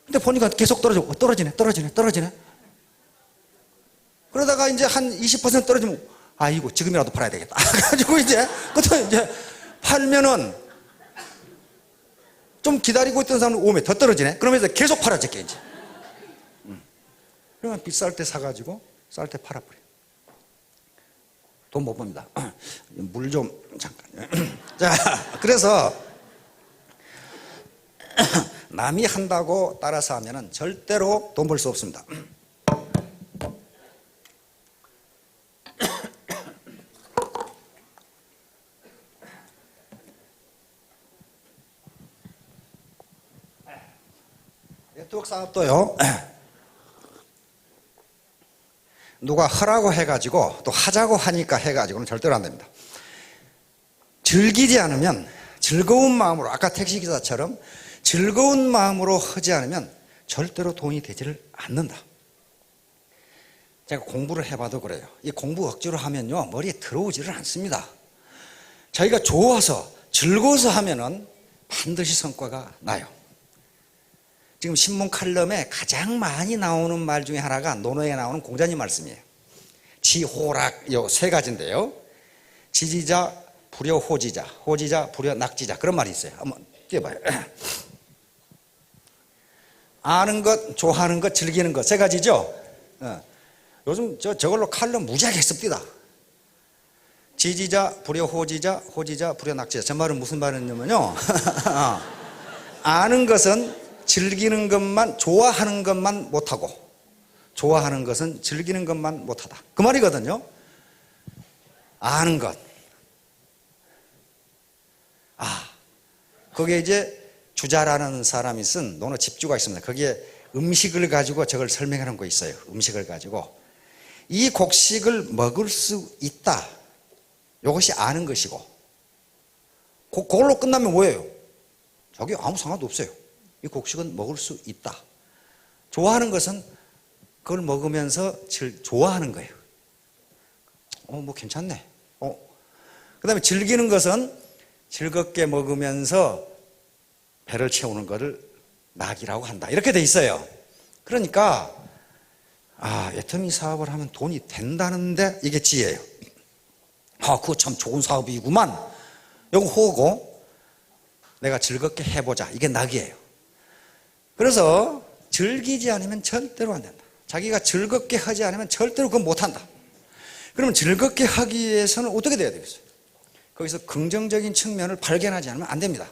근데 보니까 계속 떨어지네. 그러다가 이제 한 20% 떨어지면, 아이고, 지금이라도 팔아야 되겠다. 가지고 이제, 그것도 이제 팔면은 좀 기다리고 있던 사람은 오면 더 떨어지네. 그러면서 계속 팔아제게 이제. 그러면 비쌀 때 사가지고 쌀 때 팔아버려. 돈 못 법니다. 물 좀 잠깐. 자, 그래서 남이 한다고 따라서 하면은 절대로 돈 벌 수 없습니다. 네트워크 사업도요. 누가 하라고 해가지고 또 하자고 하니까 해가지고는 절대로 안 됩니다. 즐기지 않으면 즐거운 마음으로, 아까 택시기사처럼 즐거운 마음으로 하지 않으면 절대로 돈이 되지를 않는다. 제가 공부를 해봐도 그래요. 이 공부 억지로 하면요 머리에 들어오지를 않습니다. 자기가 좋아서 즐거워서 하면은 반드시 성과가 나요. 지금 신문 칼럼에 가장 많이 나오는 말 중에 하나가 논어에 나오는 공자님 말씀이에요. 지호락, 요 세 가지인데요. 지지자, 불여호지자, 호지자, 불여낙지자, 그런 말이 있어요. 한번 띄워봐요. 아는 것, 좋아하는 것, 즐기는 것, 세 가지죠. 요즘 저걸로 칼럼 무지하게 씁니다. 지지자, 불여호지자, 호지자, 불여낙지자. 저 말은 무슨 말이냐면요. 아는 것은 즐기는 것만, 좋아하는 것만 못하고, 좋아하는 것은 즐기는 것만 못하다. 그 말이거든요. 아는 것. 거기에 이제 주자라는 사람이 쓴 논어 집주가 있습니다. 거기에 음식을 가지고 저걸 설명하는 거 있어요. 음식을 가지고. 이 곡식을 먹을 수 있다. 이것이 아는 것이고. 그걸로 끝나면 뭐예요? 저기 아무 상관도 없어요. 이 곡식은 먹을 수 있다. 좋아하는 것은 그걸 먹으면서 좋아하는 거예요. 뭐 괜찮네. 그 다음에 즐기는 것은 즐겁게 먹으면서 배를 채우는 것을 낙이라고 한다. 이렇게 돼 있어요. 그러니까 애터미 사업을 하면 돈이 된다는데 이게 지혜예요. 그거 참 좋은 사업이구만. 이거 호고 내가 즐겁게 해보자. 이게 낙이에요. 그래서 즐기지 않으면 절대로 안 된다. 자기가 즐겁게 하지 않으면 절대로 그건 못한다. 그러면 즐겁게 하기 위해서는 어떻게 돼야 되겠어요? 거기서 긍정적인 측면을 발견하지 않으면 안 됩니다.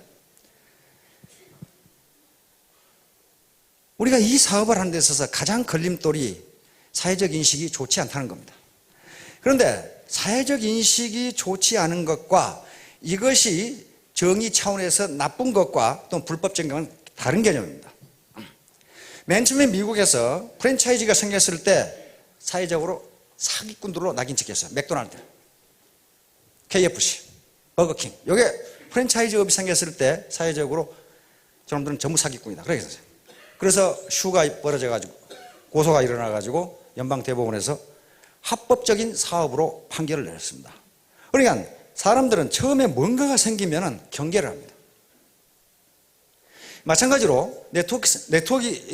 우리가 이 사업을 하는 데 있어서 가장 걸림돌이 사회적 인식이 좋지 않다는 겁니다. 그런데 사회적 인식이 좋지 않은 것과 이것이 정의 차원에서 나쁜 것과 또 불법적인 건 다른 개념입니다. 맨 처음에 미국에서 프랜차이즈가 생겼을 때 사회적으로 사기꾼들로 낙인 찍혔어요. 맥도날드, KFC, 버거킹. 이게 프랜차이즈업이 생겼을 때 사회적으로 저놈들은 전부 사기꾼이다. 그래서 슈가 벌어져가지고 고소가 일어나가지고 연방대법원에서 합법적인 사업으로 판결을 내렸습니다. 그러니까 사람들은 처음에 뭔가가 생기면 경계를 합니다. 마찬가지로 네트워크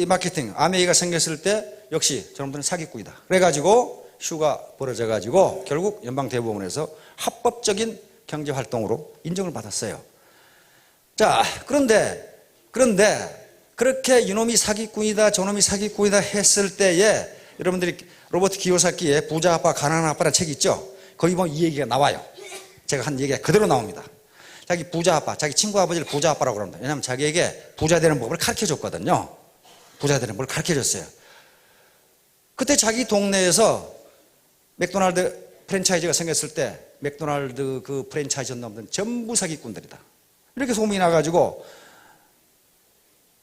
마케팅, 아메이가 생겼을 때 역시 저놈들은 사기꾼이다. 그래가지고 슈가 벌어져가지고 결국 연방대법원에서 합법적인 경제활동으로 인정을 받았어요. 자, 그런데 그렇게 이놈이 사기꾼이다, 저놈이 사기꾼이다 했을 때에 여러분들이 로버트 키요사키의 부자 아빠, 가난한 아빠라는 책이 있죠? 거기 보면 이 얘기가 나와요. 제가 한 얘기가 그대로 나옵니다. 자기 부자 아빠, 자기 친구 아버지를 부자 아빠라고 그럽니다. 왜냐하면 자기에게 부자 되는 법을 가르쳐 줬거든요. 부자 되는 법을 가르쳐 줬어요. 그때 자기 동네에서 맥도날드 프랜차이즈가 생겼을 때 맥도날드 그 프랜차이즈 놈들은 전부 사기꾼들이다. 이렇게 소문이 나가지고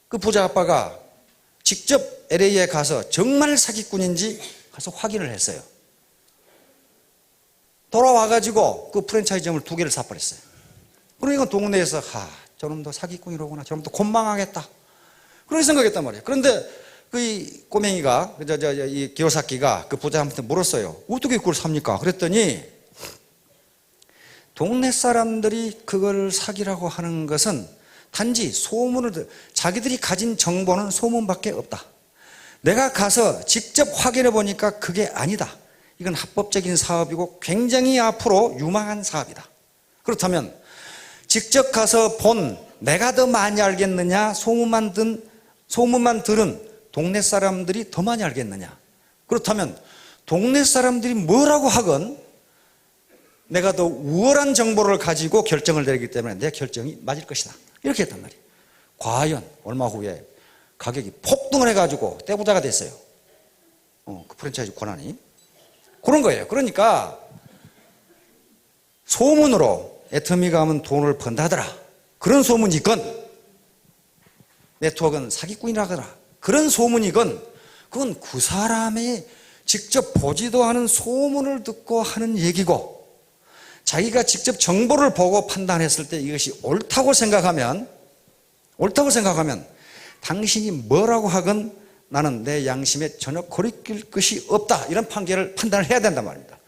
그 부자 아빠가 직접 LA에 가서 정말 사기꾼인지 가서 확인을 했어요. 돌아와가지고 그 프랜차이즈점을 2개를 사버렸어요. 그러니까 동네에서 저놈도 사기꾼이로구나, 저놈도 곤망하겠다, 그런 생각했단 말이에요. 그런데 그 꼬맹이가, 이 기요사키가 그 부자한테 물었어요. 어떻게 그걸 삽니까? 그랬더니 동네 사람들이 그걸 사기라고 하는 것은 단지 소문을, 자기들이 가진 정보는 소문밖에 없다. 내가 가서 직접 확인해 보니까 그게 아니다. 이건 합법적인 사업이고 굉장히 앞으로 유망한 사업이다. 그렇다면 직접 가서 본 내가 더 많이 알겠느냐, 소문만 들은 동네 사람들이 더 많이 알겠느냐? 그렇다면 동네 사람들이 뭐라고 하건 내가 더 우월한 정보를 가지고 결정을 내리기 때문에 내 결정이 맞을 것이다, 이렇게 했단 말이에요. 과연 얼마 후에 가격이 폭등을 해가지고 떼부자가 됐어요. 그 프랜차이즈 권한이. 그런 거예요. 그러니까 소문으로 애터미가 하면 돈을 번다더라, 그런 소문이건 네트워크는 사기꾼이라더라, 그런 소문이건 그건 그 사람이 직접 보지도 않은 소문을 듣고 하는 얘기고, 자기가 직접 정보를 보고 판단했을 때 이것이 옳다고 생각하면 당신이 뭐라고 하건 나는 내 양심에 전혀 거리낄 것이 없다, 이런 판단을 해야 된단 말입니다.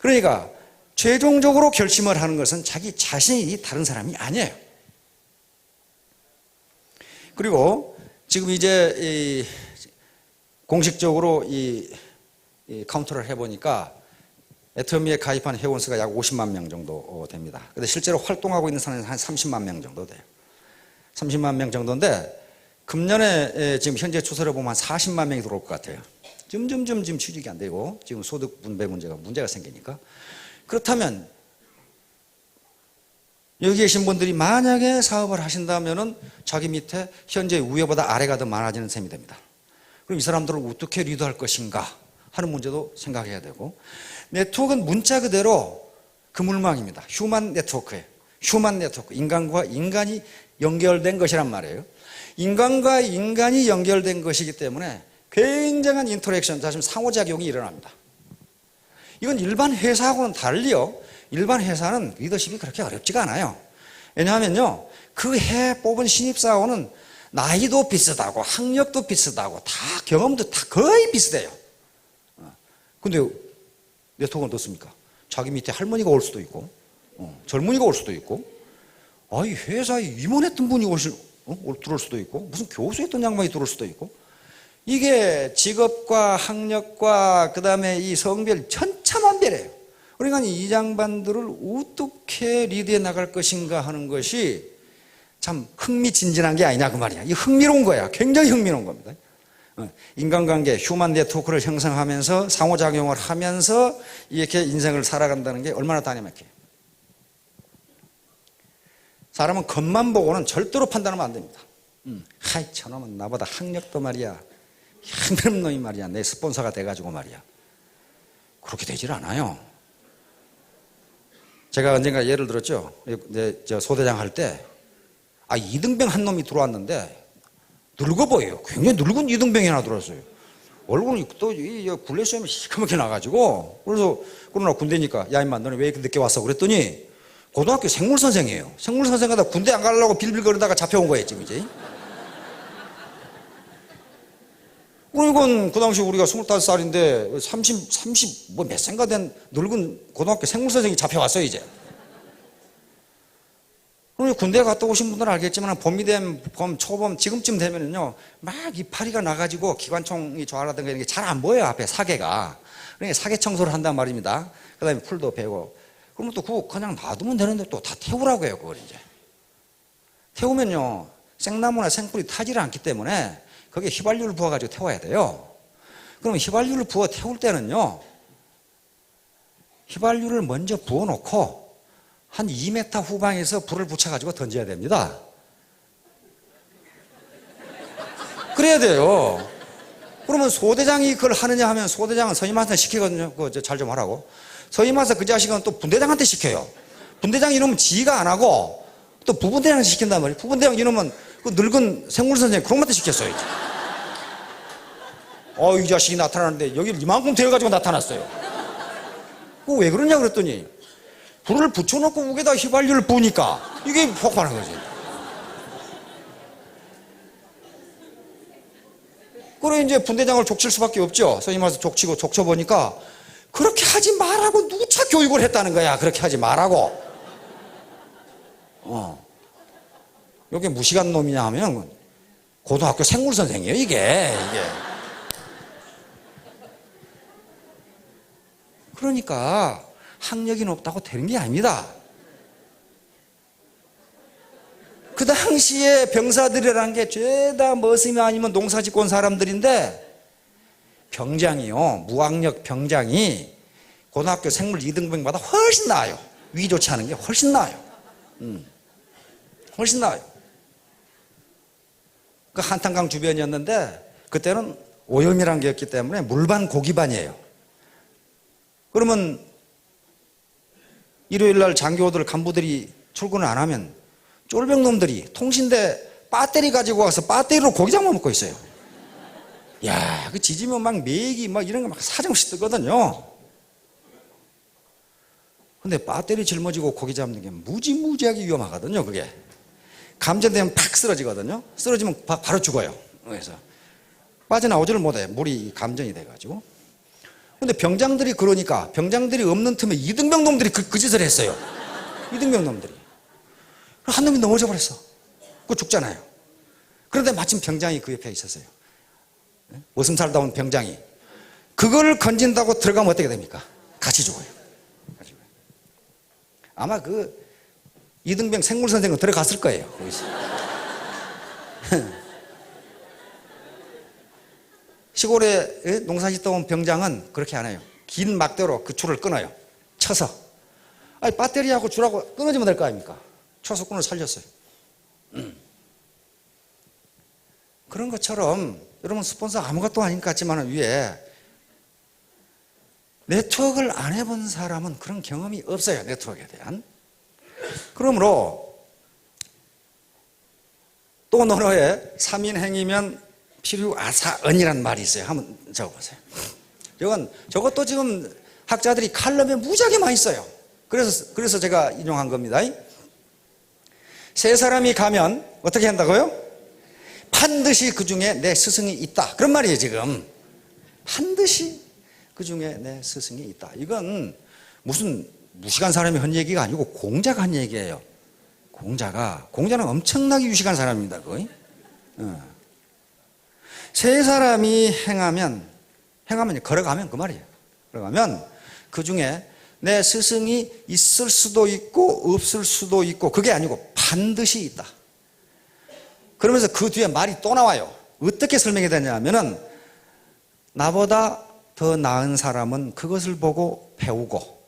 그러니까 최종적으로 결심을 하는 것은 자기 자신이 다른 사람이 아니에요. 그리고 지금 이제 공식적으로 이 카운터를 해보니까 애터미에 가입한 회원 수가 약 50만 명 정도 됩니다. 근데 실제로 활동하고 있는 사람은 한 30만 명 정도 돼요. 30만 명 정도인데 금년에 지금 현재 추세를 보면 한 40만 명이 들어올 것 같아요. 점점 지금 취직이 안 되고 지금 소득 분배 문제가 생기니까. 그렇다면 여기 계신 분들이 만약에 사업을 하신다면은 자기 밑에 현재 위에보다 아래가 더 많아지는 셈이 됩니다. 그럼 이 사람들을 어떻게 리드할 것인가 하는 문제도 생각해야 되고, 네트워크는 문자 그대로 그물망입니다. 휴먼 네트워크예요. 휴먼 네트워크, 인간과 인간이 연결된 것이란 말이에요. 인간과 인간이 연결된 것이기 때문에 굉장한 인터랙션, 다시 상호작용이 일어납니다. 이건 일반 회사하고는 달리요, 일반 회사는 리더십이 그렇게 어렵지가 않아요. 왜냐하면요, 그 해 뽑은 신입사원은 나이도 비슷하고 학력도 비슷하고 다 경험도 다 거의 비슷해요. 근데 네트워크는 어떻습니까? 자기 밑에 할머니가 올 수도 있고, 젊은이가 올 수도 있고, 이 회사에 임원했던 분이 들어올 수도 있고, 무슨 교수했던 양반이 들어올 수도 있고, 이게 직업과 학력과 그 다음에 이 성별 천차만별이에요. 그러니까 이 양반들을 어떻게 리드해 나갈 것인가 하는 것이 참 흥미진진한 게 아니냐 그 말이야. 이 흥미로운 거야. 굉장히 흥미로운 겁니다. 인간관계, 휴먼 네트워크를 형성하면서 상호작용을 하면서 이렇게 인생을 살아간다는 게 얼마나 다니막해요. 사람은 겉만 보고는 절대로 판단하면 안 됩니다. 저놈은 나보다 학력도 말이야, 힘든 놈이 말이야, 내 스폰서가 돼가지고 말이야. 그렇게 되질 않아요. 제가 언젠가 예를 들었죠. 저 소대장 할 때, 이등병 한 놈이 들어왔는데 늙어 보여요. 굉장히 늙은 이등병이 하나 들어왔어요. 얼굴이 또 굴레시험이 시커멓게 나가지고, 그러나 군대니까, 야 임마 너네 왜 이렇게 늦게 왔어? 그랬더니 고등학교 생물선생이에요. 생물선생하다 군대 안 가려고 빌빌거리다가 잡혀온 거예요 지금 이제. 그러니까 그 당시 우리가 25살인데 30 몇 생가 된 늙은 고등학교 생물선생이 잡혀왔어요 이제. 그럼 군대 갔다 오신 분들은 알겠지만 봄이 되면 초봄 지금쯤 되면은요 막 이파리가 나가지고 기관총이 좋아라든가 이런 게 잘 안 보여요 앞에 사계가. 그러니까 사계 청소를 한단 말입니다. 그다음에 풀도 베고. 그러면 또 그거 그냥 놔두면 되는데 또 다 태우라고 해요 그걸 이제. 태우면요 생나무나 생풀이 타지를 않기 때문에 거기에 휘발유를 부어가지고 태워야 돼요. 그러면 휘발유를 부어 태울 때는요 휘발유를 먼저 부어놓고 한 2m 후방에서 불을 붙여가지고 던져야 됩니다. 그래야 돼요. 그러면 소대장이 그걸 하느냐 하면 소대장은 선임한테 시키거든요. 그거 잘 좀 하라고. 선임한테 그 자식은 또 분대장한테 시켜요. 분대장 이놈은 지가 안 하고 또 부분대장한테 시킨단 말이에요. 부분대장 이놈은 그 늙은 생물선생 그런 것한테 시켰어요. 이 자식이 나타나는데 여기를 이만큼 되어가지고 나타났어요. 그거 왜 그러냐 그랬더니 불을 붙여놓고 위에다 휘발유를 부으니까 이게 폭발한 거지. 그래 이제 분대장을 족칠 수밖에 없죠. 선생님 와서 족치고 족쳐보니까 그렇게 하지 말라고 누차 교육을 했다는 거야. 그렇게 하지 말라고. 이게 무식한 놈이냐 하면 고등학교 생물 선생이에요. 이게. 그러니까 학력이 높다고 되는 게 아닙니다. 그 당시에 병사들이라는 게 죄다 머슴이 아니면 농사 짓고 온 사람들인데 병장이요, 무학력 병장이 고등학교 생물 2등병보다 훨씬 나아요. 위 좋지 않은 게 훨씬 나아요. 훨씬 나아요. 그 한탄강 주변이었는데 그때는 오염이라는 게 없기 때문에 물반 고기반이에요. 그러면 일요일날 장교들 간부들이 출근을 안 하면 쫄병놈들이 통신대 배터리 가지고 와서 배터리로 고기 잡아 먹고 있어요. 야, 그 지지면 막 메기 막 이런 거 막 사정없이 뜨거든요. 근데 배터리 짊어지고 고기 잡는 게 무지무지하게 위험하거든요. 그게 감전되면 팍 쓰러지거든요. 쓰러지면 바로 죽어요. 그래서 빠져나오지를 못해. 물이 감전이 돼가지고. 근데 병장들이 그러니까 병장들이 없는 틈에 이등병 놈들이 그 짓을 했어요. 이등병 놈들이. 한 놈이 넘어져 버렸어. 그거 죽잖아요. 그런데 마침 병장이 그 옆에 있었어요. 머슴 살다 온 병장이. 그걸 건진다고 들어가면 어떻게 됩니까? 같이 죽어요. 아마 그 이등병 생물선생은 들어갔을 거예요. 거기서. 시골에 농사 짓다 온 병장은 그렇게 안 해요. 긴 막대로 그 줄을 끊어요. 쳐서. 아니, 배터리하고 줄하고 끊어지면 될 거 아닙니까? 쳐서 끈을 살렸어요. 그런 것처럼 여러분 스폰서 아무것도 아닌 것 같지만 위에 네트워크를 안 해본 사람은 그런 경험이 없어요. 네트워크에 대한. 그러므로 또 논어에 3인행이면 필요아사언이라는 말이 있어요. 한번 적어보세요. 저것도 지금 학자들이 칼럼에 무지하게 많이 써요. 그래서 제가 인용한 겁니다. 세 사람이 가면 어떻게 한다고요? 반드시 그 중에 내 스승이 있다. 그런 말이에요, 지금. 반드시 그 중에 내 스승이 있다. 이건 무슨 무식한 사람이 한 얘기가 아니고 공자가 한 얘기예요. 공자는 엄청나게 유식한 사람입니다, 거의. 세 사람이 행하면 걸어가면 그 말이에요. 걸어가면 그 중에 내 스승이 있을 수도 있고 없을 수도 있고 그게 아니고 반드시 있다. 그러면서 그 뒤에 말이 또 나와요. 어떻게 설명이 되냐면은 나보다 더 나은 사람은 그것을 보고 배우고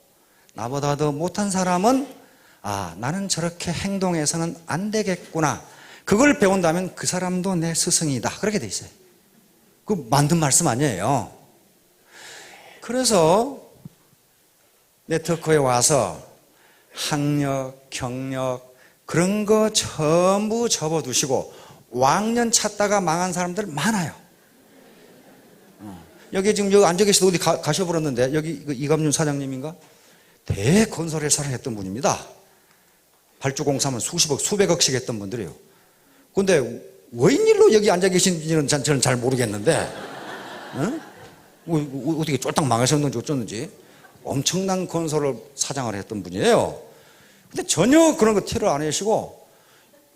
나보다 더 못한 사람은 나는 저렇게 행동해서는 안 되겠구나. 그걸 배운다면 그 사람도 내 스승이다. 그렇게 돼 있어요. 그 만든 말씀 아니에요. 그래서 네트워크에 와서 학력, 경력 그런 거 전부 접어두시고 왕년 찾다가 망한 사람들 많아요. 여기 지금 여기 앉아 계시도 어디 가셔버렸는데 여기 이감윤 사장님인가? 대건설회사를 했던 분입니다. 발주공사면 수십억, 수백억씩 했던 분들이에요. 근데 웬일로 여기 앉아 계신지는 저는 잘 모르겠는데 어떻게 쫄딱 망하셨는지 어쩌는지 엄청난 건설을 사장을 했던 분이에요. 근데 전혀 그런 거 티를 안 내시고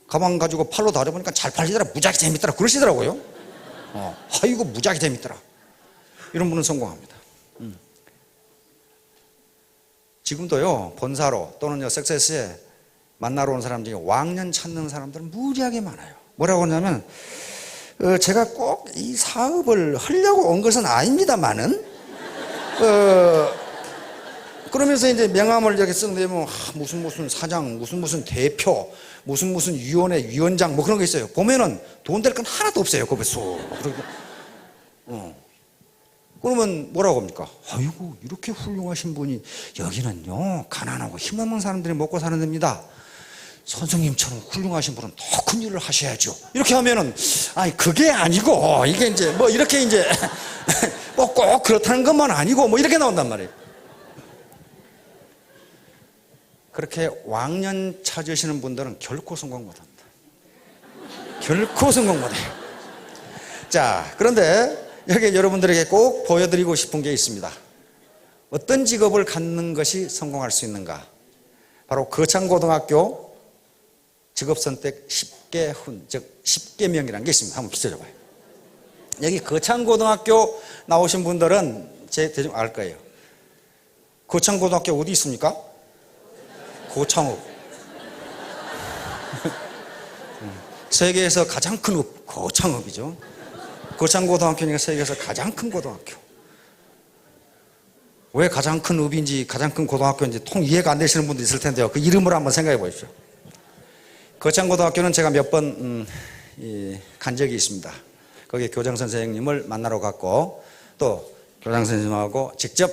가방 가지고 팔로 다려보니까 잘 팔리더라. 무지하게 재밌더라. 그러시더라고요. 아이고 무지하게 재밌더라. 이런 분은 성공합니다. 지금도요 본사로 또는 석세스에 만나러 온 사람 중에 왕년 찾는 사람들은 무지하게 많아요. 뭐라고 하냐면 제가 꼭 이 사업을 하려고 온 것은 아닙니다만은 그러면서 이제 명함을 이렇게 쓱 내면 무슨 사장, 무슨 대표, 무슨 위원회 위원장 뭐 그런 거 있어요. 보면은 돈 될 건 하나도 없어요. 그거 쏙. 그러면 뭐라고 합니까? 아이고 이렇게 훌륭하신 분이 여기는요 가난하고 힘없는 사람들이 먹고 사는 데입니다. 선생님처럼 훌륭하신 분은 더 큰 일을 하셔야죠. 이렇게 하면은 그게 아니고 이게 이제 뭐 이렇게 이제 꼭 그렇다는 것만 아니고 뭐 이렇게 나온단 말이에요. 그렇게 왕년 찾으시는 분들은 결코 성공 못합니다. 결코 성공 못해요. 자, 그런데 여기 여러분들에게 꼭 보여드리고 싶은 게 있습니다. 어떤 직업을 갖는 것이 성공할 수 있는가? 바로 거창고등학교 직업선택 10개 즉 10개명이라는 게 있습니다. 한번 비춰줘봐요. 여기 거창고등학교 나오신 분들은 제 대충 알 거예요. 거창고등학교 어디 있습니까? 고창읍. 세계에서 가장 큰 읍, 거창읍이죠. 거창고등학교니까 세계에서 가장 큰 고등학교. 왜 가장 큰 읍인지 가장 큰 고등학교인지 통 이해가 안 되시는 분도 있을 텐데요. 그 이름을 한번 생각해 보십시오. 거창고등학교는 제가 몇 번 간 적이 있습니다. 거기 교장선생님을 만나러 갔고 또 교장선생님하고 직접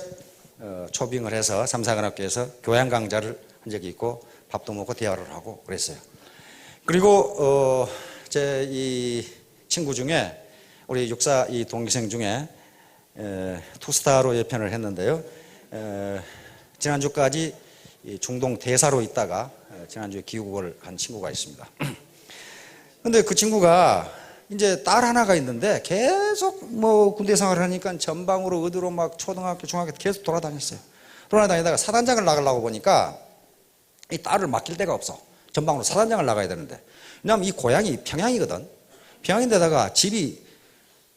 초빙을 해서 삼사관학교에서 교양 강좌를 한 적이 있고 밥도 먹고 대화를 하고 그랬어요. 그리고 제 이 친구 중에 우리 육사 이 동기생 중에 투스타로 예편을 했는데요. 지난주까지 중동 대사로 있다가 지난주에 귀국을 한 친구가 있습니다. 근데 그 친구가 이제 딸 하나가 있는데 계속 뭐 군대 생활을 하니까 전방으로 어디로 막 초등학교, 중학교 계속 돌아다녔어요. 돌아다니다가 사단장을 나가려고 보니까 이 딸을 맡길 데가 없어. 전방으로 사단장을 나가야 되는데. 왜냐하면 이 고향이 평양이거든. 평양인데다가 집이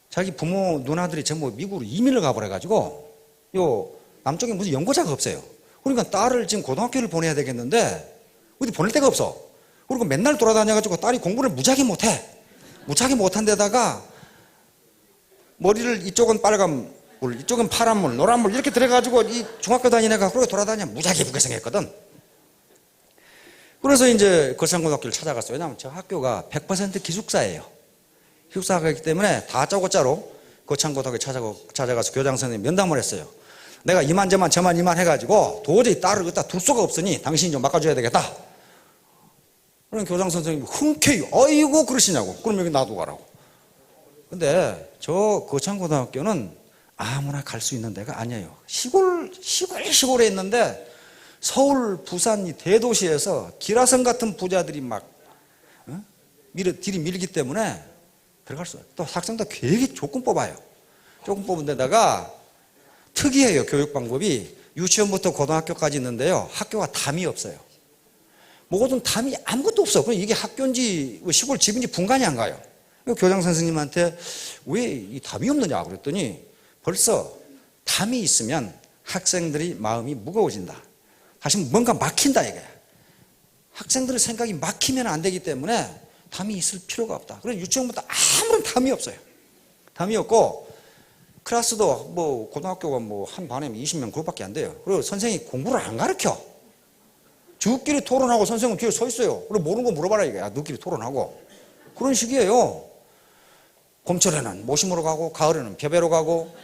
자기 부모 누나들이 전부 미국으로 이민을 가버려가지고 요 남쪽에 무슨 연고자가 없어요. 그러니까 딸을 지금 고등학교를 보내야 되겠는데 어디 보낼 데가 없어. 그리고 맨날 돌아다녀가지고 딸이 공부를 무지하게 못해. 무지하게 못한 데다가 머리를 이쪽은 빨간 물, 이쪽은 파란 물, 노란 물 이렇게 들어가지고 이 중학교 다니는 애가 그렇게 돌아다니면 무지하게 예쁘게 생겼거든. 그래서 이제 거창고등학교를 찾아갔어요. 왜냐하면 저 학교가 100% 기숙사예요. 기숙사가 있기 때문에 다짜고짜로 거창고등학교 찾아가서 교장선생님 면담을 했어요. 내가 이만저만 저만 이만 해가지고 도저히 딸을 갖다 둘 수가 없으니 당신이 좀 맡아줘야 되겠다. 그럼 교장선생님이 흔쾌히 어이구 그러시냐고. 그럼 여기 놔두고 가라고. 근데 저 거창고등학교는 아무나 갈 수 있는 데가 아니에요. 시골에 있는데 서울, 부산 이 대도시에서 기라성 같은 부자들이 막 들이밀기 때문에 들어갈 수 없어요. 또 학생도 되게 조건 뽑아요. 조건 뽑은 데다가 특이해요. 교육 방법이 유치원부터 고등학교까지 있는데요. 학교가 담이 없어요. 모든 담이 아무것도 없어. 그럼 이게 학교인지 시골 집인지 분간이 안 가요. 교장 선생님한테 왜 이 담이 없느냐 그랬더니 벌써 담이 있으면 학생들이 마음이 무거워진다. 다시 뭔가 막힌다 이거야. 학생들의 생각이 막히면 안 되기 때문에 담이 있을 필요가 없다. 그래서 유치원부터 아무런 담이 없어요. 담이 없고 클래스도 뭐 고등학교가 뭐 한 반에 20명 그것밖에 안 돼요. 그리고 선생님이 공부를 안 가르쳐. 저끼리 토론하고 선생님은 뒤에 서 있어요. 그리고 모르는 거 물어봐라 이거야. 너끼리 토론하고. 그런 식이에요. 봄철에는 모심으로 가고 가을에는 벼베로 가고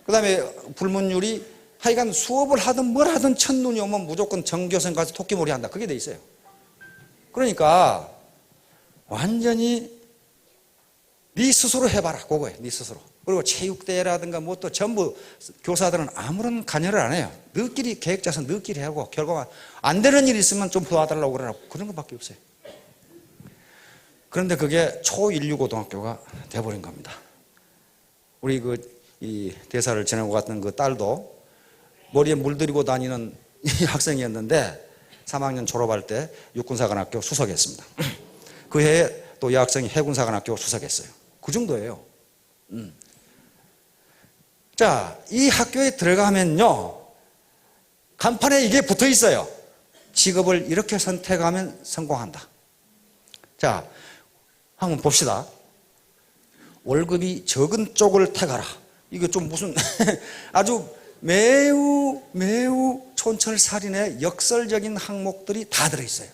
그 다음에 불문율이 하여간 수업을 하든 뭘 하든 첫눈이 오면 무조건 정교생 가서 토끼몰이 한다. 그게 돼 있어요. 그러니까 완전히 네 스스로 해봐라. 그거예요. 네 스스로. 그리고 체육대회라든가 뭐 또 전부 교사들은 아무런 관여를 안 해요. 너끼리 계획 짜서 너끼리 하고 결과가 안 되는 일이 있으면 좀 도와달라고 그러라고 그런 것밖에 없어요. 그런데 그게 초1류 고등학교가 돼버린 겁니다. 우리 이 대사를 지나고 갔던 그 딸도 머리에 물들이고 다니는 이 학생이었는데 3학년 졸업할 때 육군사관학교 수석했습니다. 그 해에 또 여학생이 해군사관학교 수석했어요. 그 정도예요. 자, 이 학교에 들어가면요 간판에 이게 붙어 있어요. 직업을 이렇게 선택하면 성공한다. 자, 한번 봅시다. 월급이 적은 쪽을 택하라. 이게 좀 무슨 아주 매우 촌철살인의 역설적인 항목들이 다 들어있어요.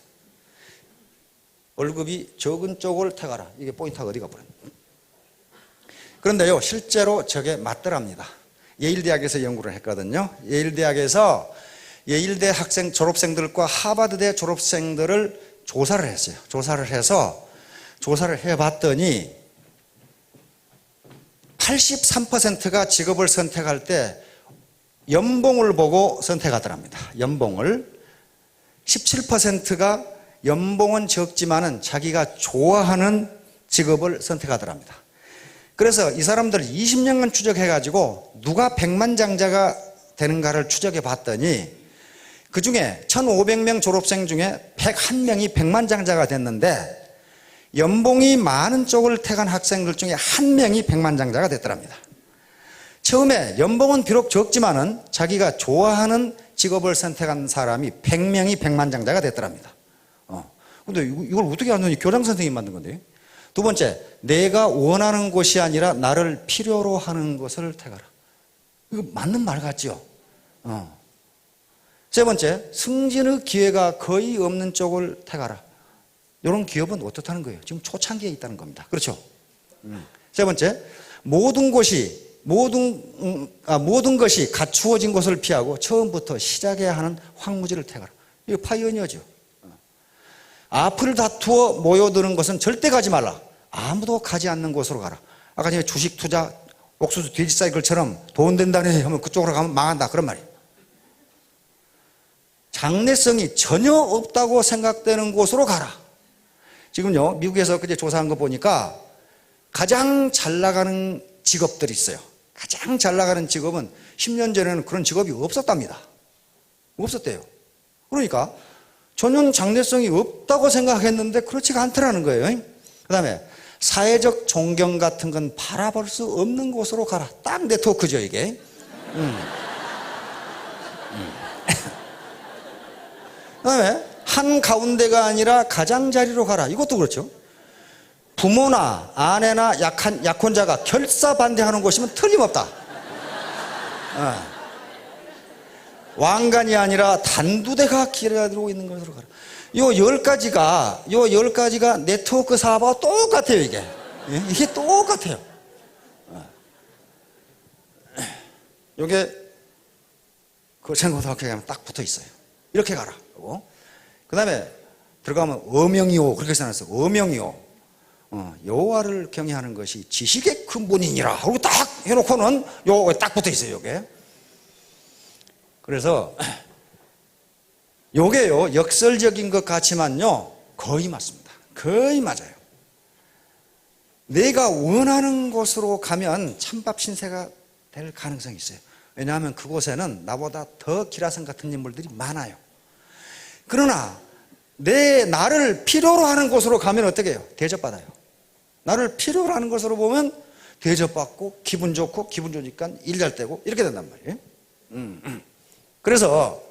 월급이 적은 쪽을 택하라. 이게 포인트가 어디가 버렸나. 그런데요 실제로 저게 맞더랍니다. 예일대학에서 연구를 했거든요. 예일대학에서 예일대 학생 졸업생들과 하버드대 졸업생들을 조사를 했어요. 조사를 해봤더니 83%가 직업을 선택할 때 연봉을 보고 선택하더랍니다. 연봉을. 17%가 연봉은 적지만은 자기가 좋아하는 직업을 선택하더랍니다. 그래서 이 사람들 20년간 추적해가지고 누가 백만장자가 되는가를 추적해 봤더니 그 중에 1,500명 졸업생 중에 101명이 백만장자가 됐는데 연봉이 많은 쪽을 택한 학생들 중에 한 명이 백만장자가 됐더랍니다. 처음에 연봉은 비록 적지만은 자기가 좋아하는 직업을 선택한 사람이 100명이 백만장자가 됐더랍니다. 근데 이걸 어떻게 하느니 교장 선생님이 만든 건데. 두 번째, 내가 원하는 것이 아니라 나를 필요로 하는 것을 택하라. 이거 맞는 말 같죠? 세 번째, 승진의 기회가 거의 없는 쪽을 택하라. 이런 기업은 어떻다는 거예요? 지금 초창기에 있다는 겁니다. 그렇죠? 세 번째, 모든 것이 갖추어진 것을 피하고 처음부터 시작해야 하는 황무지를 택하라. 이거 파이오니어죠. 앞을 다투어 모여드는 것은 절대 가지 말라. 아무도 가지 않는 곳으로 가라. 아까 전에 주식 투자, 옥수수 돼지 사이클처럼 돈 된다네 하면 그쪽으로 가면 망한다. 그런 말이에요. 장래성이 전혀 없다고 생각되는 곳으로 가라. 지금요, 미국에서 그제 조사한 거 보니까 가장 잘 나가는 직업들이 있어요. 가장 잘 나가는 직업은 10년 전에는 그런 직업이 없었답니다. 없었대요. 그러니까 전혀 장래성이 없다고 생각했는데 그렇지가 않더라는 거예요. 그 다음에 사회적 존경 같은 건 바라볼 수 없는 곳으로 가라. 딱 네트워크죠, 이게. 그 다음에 한 가운데가 아니라 가장자리로 가라. 이것도 그렇죠. 부모나 아내나 약혼자가 결사반대하는 곳이면 틀림없다. 왕관이 아니라 단두대가 기다리고 있는 곳으로 가라. 요 10가지가 네트워크 사업하고 똑같아요, 이게. 이게 똑같아요. 요게 그 생각하게 하면 딱 붙어 있어요. 이렇게 가라. 그 다음에 들어가면 어명이오. 그렇게 써놨어요. 어명이오. 여호와를 경외하는 것이 지식의 근본이니라. 하고 딱 해놓고는 요게 딱 붙어 있어요, 요게. 그래서 요게요, 역설적인 것 같지만요, 거의 맞습니다. 거의 맞아요. 내가 원하는 곳으로 가면 찬밥 신세가 될 가능성이 있어요. 왜냐하면 그곳에는 나보다 더 기라성 같은 인물들이 많아요. 그러나 나를 필요로 하는 곳으로 가면 어떻게 해요? 대접받아요. 나를 필요로 하는 곳으로 보면 대접받고 기분 좋고 기분 좋으니까 일 잘 되고 이렇게 된단 말이에요. 그래서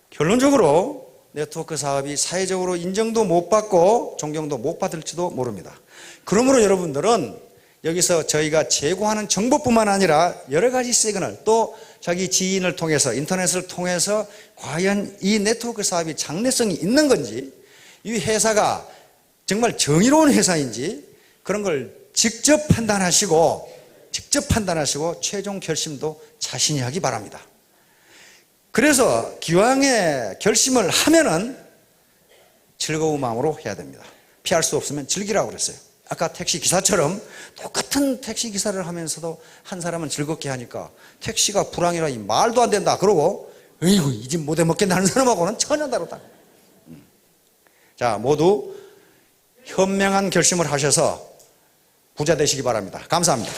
결론적으로 네트워크 사업이 사회적으로 인정도 못 받고 존경도 못 받을지도 모릅니다. 그러므로 여러분들은 여기서 저희가 제공하는 정보뿐만 아니라 여러 가지 시그널, 또 자기 지인을 통해서, 인터넷을 통해서 과연 이 네트워크 사업이 장래성이 있는 건지, 이 회사가 정말 정의로운 회사인지 그런 걸 직접 판단하시고 최종 결심도 자신이 하기 바랍니다. 그래서 기왕에 결심을 하면은 즐거운 마음으로 해야 됩니다. 피할 수 없으면 즐기라고 그랬어요. 아까 택시 기사처럼 똑같은 택시 기사를 하면서도 한 사람은 즐겁게 하니까 택시가 불황이라 말도 안 된다 그러고 어이구 이 집 못해 먹겠다 하는 사람하고는 전혀 다르다. 자, 모두 현명한 결심을 하셔서 부자 되시기 바랍니다. 감사합니다.